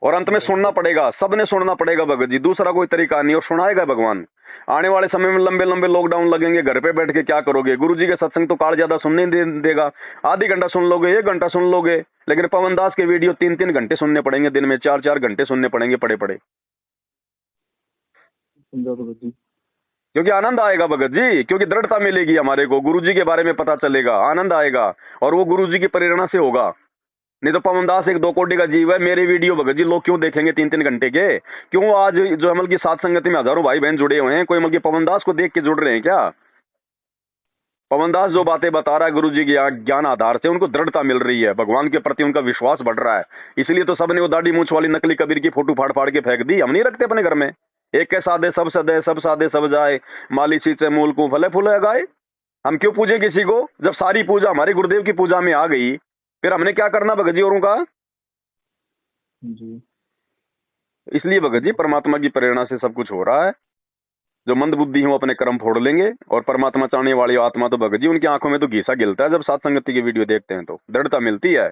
और अंत में सुनना पड़ेगा, सबने सुनना पड़ेगा भगत जी, दूसरा कोई तरीका नहीं, और सुनाएगा भगवान। आने वाले समय में लंबे लंबे लॉकडाउन लगेंगे, घर पे बैठ के क्या करोगे? गुरु जी के सत्संग तो काल ज्यादा सुनने नहीं देगा, आधी घंटा सुन लोगे, 1 घंटा सुन लोगे, लेकिन पवन दास के वीडियो 3-3 घंटे सुनने पड़ेंगे, दिन में 4-4 घंटे सुनने पड़ेंगे पड़े पड़े। समझा भगत जी। क्योंकि आनंद आएगा भगत जी, क्योंकि दृढ़ता मिलेगी हमारे को, गुरु जी के बारे में पता चलेगा, आनंद आएगा, और वो गुरु जी की प्रेरणा से होगा। नहीं तो पवन दास 1-2 कोटि का जीव है, मेरे वीडियो भगत जी लोग क्यों देखेंगे 3-3 घंटे के? क्यों आज जो अमल की सात संगति में हजारों भाई बहन जुड़े हुए हैं, कोई अमल की पवन दास को देख के जुड़ रहे हैं क्या? पवन दास जो बातें बता रहा है गुरु जी के ज्ञान आधार से, उनको दृढ़ता मिल रही है, भगवान के प्रति उनका विश्वास बढ़ रहा है। इसलिए तो सबने वो दाढ़ी मूंछ वाली नकली कबीर की फोटो फाड़ फाड़ के फेंक दी। हम नहीं रखते अपने घर में, एक के सादे सब सदे, सब सादे सब जाए, माली सींचे मूल को फले फूले गाए। हम क्यों पूजे किसी को, जब सारी पूजा हमारे गुरुदेव की पूजा में आ गई, फिर हमने क्या करना भगत जी औरों का? जी। इसलिए भगत जी परमात्मा की प्रेरणा से सब कुछ हो रहा है। जो मंद बुद्धि है वो अपने कर्म फोड़ लेंगे, और परमात्मा चाहने वाली आत्मा तो भगत जी उनकी आंखों में तो घीसा गिलता है जब सात संगति की वीडियो देखते हैं, तो दृढ़ता मिलती है।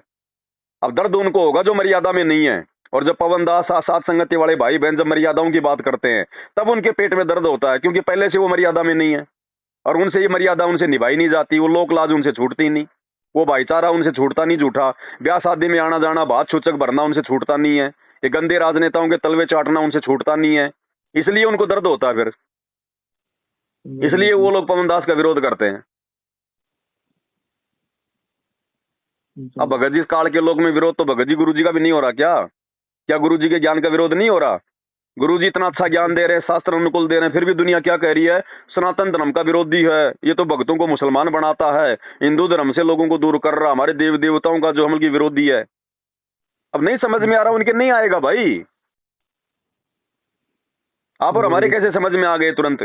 अब दर्द उनको होगा जो मर्यादा में नहीं है, और जब पवन दास सात संगति वाले भाई बहन जब मर्यादाओं की बात करते हैं तब उनके पेट में दर्द होता है, क्योंकि पहले से वो मर्यादा में नहीं है, और उनसे ये मर्यादा उनसे निभाई नहीं जाती, वो लोक लाज उनसे छूटती नहीं, वो भाईचारा उनसे छूटता नहीं, झूठा ब्याह शादी में आना जाना, बात सूचक भरना उनसे छूटता नहीं है, ये गंदे राजनेताओं के तलवे चाटना उनसे छूटता नहीं है, इसलिए उनको दर्द होता है फिर, इसलिए वो लोग पवन दास का विरोध करते हैं। अब भगत जी काल के लोग में विरोध तो भगत जी गुरु जी का भी नहीं हो रहा क्या गुरु जी के ज्ञान का विरोध नहीं हो रहा? गुरु जी इतना अच्छा ज्ञान दे रहे हैं, शास्त्र अनुकूल दे रहे हैं, फिर भी दुनिया क्या कह रही है? सनातन धर्म का विरोधी है, ये तो भक्तों को मुसलमान बनाता है, हिंदू धर्म से लोगों को दूर कर रहा, हमारे देव देवताओं का जो हम की विरोधी है। अब नहीं समझ में आ रहा, उनके नहीं आएगा भाई। आप और हमारे कैसे समझ में आ गए तुरंत?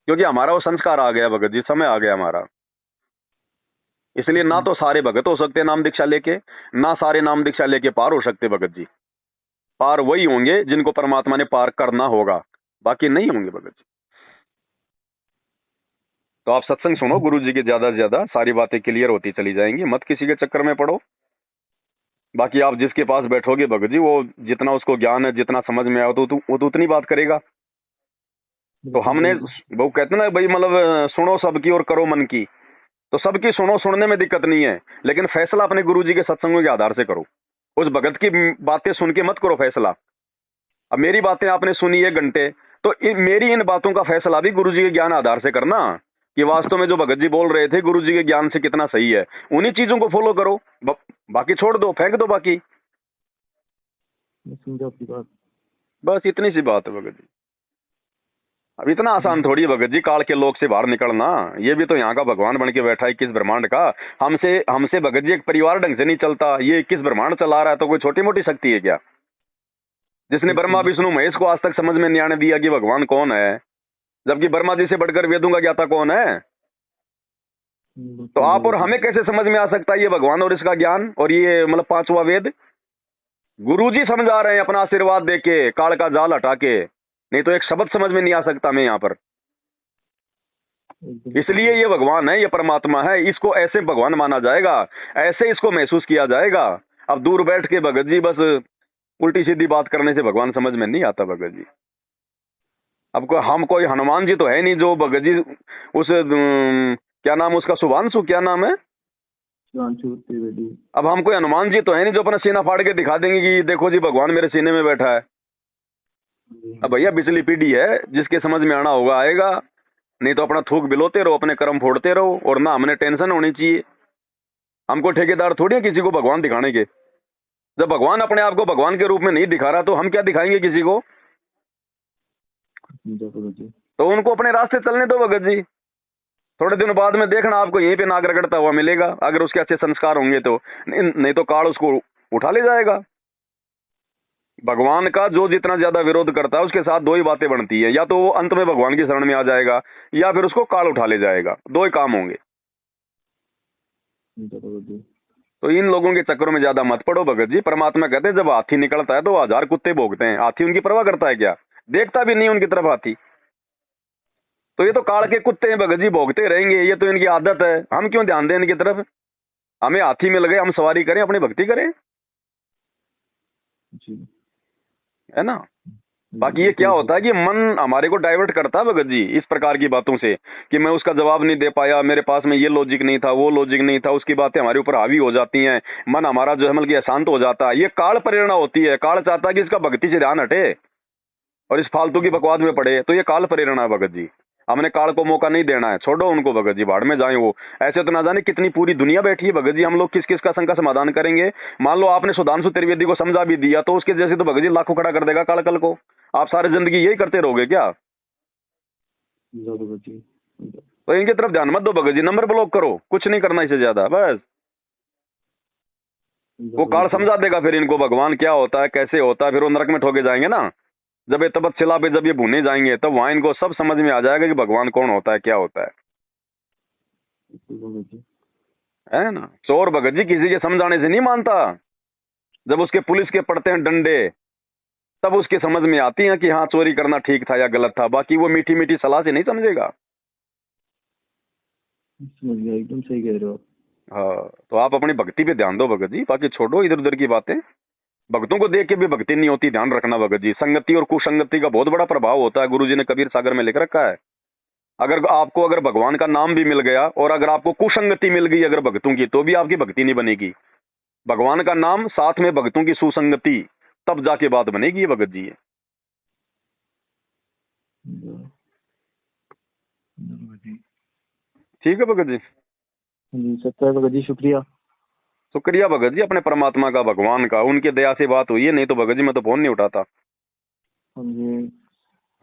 क्योंकि हमारा वो संस्कार आ गया भगत जी, समय आ गया हमारा। इसलिए ना तो सारे भगत हो सकते नाम दीक्षा लेके, ना सारे नाम दीक्षा लेके पार हो सकते भगत जी। पार वही होंगे जिनको परमात्मा ने पार करना होगा, बाकी नहीं होंगे भगत जी। तो आप सत्संग सुनो गुरु जी के, ज्यादा से ज्यादा सारी बातें क्लियर होती चली जाएंगी, मत किसी के चक्कर में पड़ो। बाकी आप जिसके पास बैठोगे भगत जी, वो जितना उसको ज्ञान है, जितना समझ में आया तो वो तो उतनी बात करेगा। तो हमने वो कहते ना भाई, मतलब सुनो सबकी और करो मन की, तो सबकी सुनो, सुनने में दिक्कत नहीं है, लेकिन फैसला अपने गुरु जी के सत्संगों के आधार से करो। उस भगत की बातें सुन के मत करो फैसला। अब मेरी बातें आपने सुनी 1 घंटे, तो मेरी इन बातों का फैसला भी गुरु जी के ज्ञान आधार से करना, कि वास्तव में जो भगत जी बोल रहे थे गुरु जी के ज्ञान से कितना सही है, उन्हीं चीजों को फॉलो करो, बाकी छोड़ दो, फेंक दो बाकी। समझा आपकी बात। बस इतनी सी बात है भगत जी। अब इतना आसान थोड़ी है भगत जी काल के लोक से बाहर निकलना, ये भी तो यहाँ का भगवान बन के बैठा है 21 ब्रह्मांड का। हमसे भगत जी एक परिवार ढंग से नहीं चलता, ये 21 ब्रह्मांड चला रहा है, तो कोई छोटी मोटी शक्ति है क्या? जिसने ब्रह्मा विष्णु महेश को आज तक समझ में नहीं आने दिया कि भगवान कौन है, जबकि ब्रह्मा जी से बढ़कर वेदों का ज्ञाता कौन है? तो आप और हमें कैसे समझ में आ सकता है ये भगवान और इसका ज्ञान, और ये मतलब 5वां वेद? गुरु जी समझा रहे हैं अपना आशीर्वाद देके, काल का जाल हटा के, नहीं तो एक शब्द समझ में नहीं आ सकता मैं यहाँ पर। इसलिए ये भगवान है, ये परमात्मा है, इसको ऐसे भगवान माना जाएगा, ऐसे इसको महसूस किया जाएगा। अब दूर बैठ के भगत जी बस उल्टी सीधी बात करने से भगवान समझ में नहीं आता भगत जी। अब हम कोई हनुमान जी तो है नहीं जो भगत जी उस क्या नाम उसका, शुभांशु क्या नाम है, अब हम कोई हनुमान जी तो है नहीं जो अपना सीना फाड़ के दिखा देंगे कि देखो जी भगवान मेरे सीने में बैठा है। अब भैया बिजली पीढ़ी है, जिसके समझ में आना होगा आएगा, नहीं तो अपना थूक बिलोते रहो, अपने कर्म फोड़ते रहो, और ना हमने टेंशन होनी चाहिए। हमको ठेकेदार थोड़ी है किसी को भगवान दिखाने के। जब भगवान अपने आप को भगवान के रूप में नहीं दिखा रहा तो हम क्या दिखाएंगे किसी को? तो उनको अपने रास्ते चलने दो भगत जी। थोड़े दिन बाद में देखना आपको यहीं पे नाग रगड़ता हुआ मिलेगा, अगर उसके अच्छे संस्कार होंगे तो, नहीं तो काल उसको उठा ले जाएगा। भगवान का जो जितना ज्यादा विरोध करता है उसके साथ 2 ही बातें बनती है, या तो वो अंत में भगवान की शरण में आ जाएगा, या फिर उसको काल उठा ले जाएगा। 2 ही काम होंगे। भगत जी। तो इन लोगों के चक्करों में ज्यादा मत पड़ो भगत जी। परमात्मा कहते हैं जब हाथी निकलता है तो 1000 कुत्ते भोगते हैं, हाथी उनकी परवाह करता है क्या? देखता भी नहीं उनकी तरफ हाथी। तो ये तो काल के कुत्ते हैं भगत जी, भोगते रहेंगे, ये तो इनकी आदत है। हम क्यों ध्यान दें इनकी तरफ? हमें हाथी में लगे, हम सवारी करें, अपनी भक्ति करें, जी। है ना। बाकी ये क्या होता है कि मन हमारे को डाइवर्ट करता है भगत जी इस प्रकार की बातों से, कि मैं उसका जवाब नहीं दे पाया, मेरे पास में ये लॉजिक नहीं था, वो लॉजिक नहीं था, उसकी बातें हमारे ऊपर हावी हो जाती हैं, मन हमारा जो है मतलब कि अशांत हो जाता है। ये काल प्रेरणा होती है। काल चाहता है कि इसका भक्ति से ध्यान हटे और इस फालतू की बकवाद में पड़े। तो ये काल प्रेरणा है भगत जी। हमने काल को मौका नहीं देना है, छोड़ो उनको भगत जी, भाड़ में जाए वो। ऐसे तो ना जाने कितनी पूरी दुनिया बैठी है भगत जी, हम लोग किस किस का शंका समाधान करेंगे। मान लो आपने सुधांशु त्रिवेदी को समझा भी दिया तो उसके जैसे तो भगत जी लाखों खड़ा कर देगा काल कल को। आप सारी जिंदगी यही करते रहोगे क्या? भगत जी। तो इनकी तरफ ध्यान मत दो भगत जी, नंबर ब्लॉक करो, कुछ नहीं करना इससे ज्यादा, बस। वो काल समझा देगा फिर इनको भगवान क्या होता है, कैसे होता है। फिर वो नरक में ठोके जाएंगे ना, जब ये तपस्या पे जब ये भुने जाएंगे तब वहां इनको सब समझ में आ जाएगा कि भगवान कौन होता है, क्या होता है ना। चोर भगत जी किसी के समझाने से नहीं मानता, जब उसके पुलिस के पड़ते हैं डंडे तब उसकी समझ में आती है कि हाँ चोरी करना ठीक था या गलत था। बाकी वो मीठी मीठी सलाह से नहीं समझेगा। समझ गया, एकदम सही कह रहे हो आप। हाँ, तो आप अपनी भक्ति पे ध्यान दो भगत जी, बाकी छोड़ो इधर उधर की बातें। भक्तों को देख के भी भक्ति नहीं होती, ध्यान रखना भगत जी। संगति और कुसंगति का बहुत बड़ा प्रभाव होता है, गुरुजी ने कबीर सागर में लिख रखा है। अगर भगवान का नाम भी मिल गया और अगर आपको कुसंगति मिल गई अगर भक्तों की, तो भी आपकी भक्ति नहीं बनेगी। भगवान का नाम साथ में भक्तों की सुसंगति, तब जाके बात बनेगी ये भगत जी। ठीक है भगत जी। जी सत्य है भगत जी, शुक्रिया। शुक्रिया भगत जी अपने परमात्मा का, भगवान का, उनके दया से बात हुई है, नहीं तो भगत जी मैं तो फोन नहीं उठाता। हाँ जी।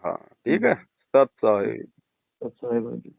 हाँ ठीक है। सत्य है। सत्य है भगत जी।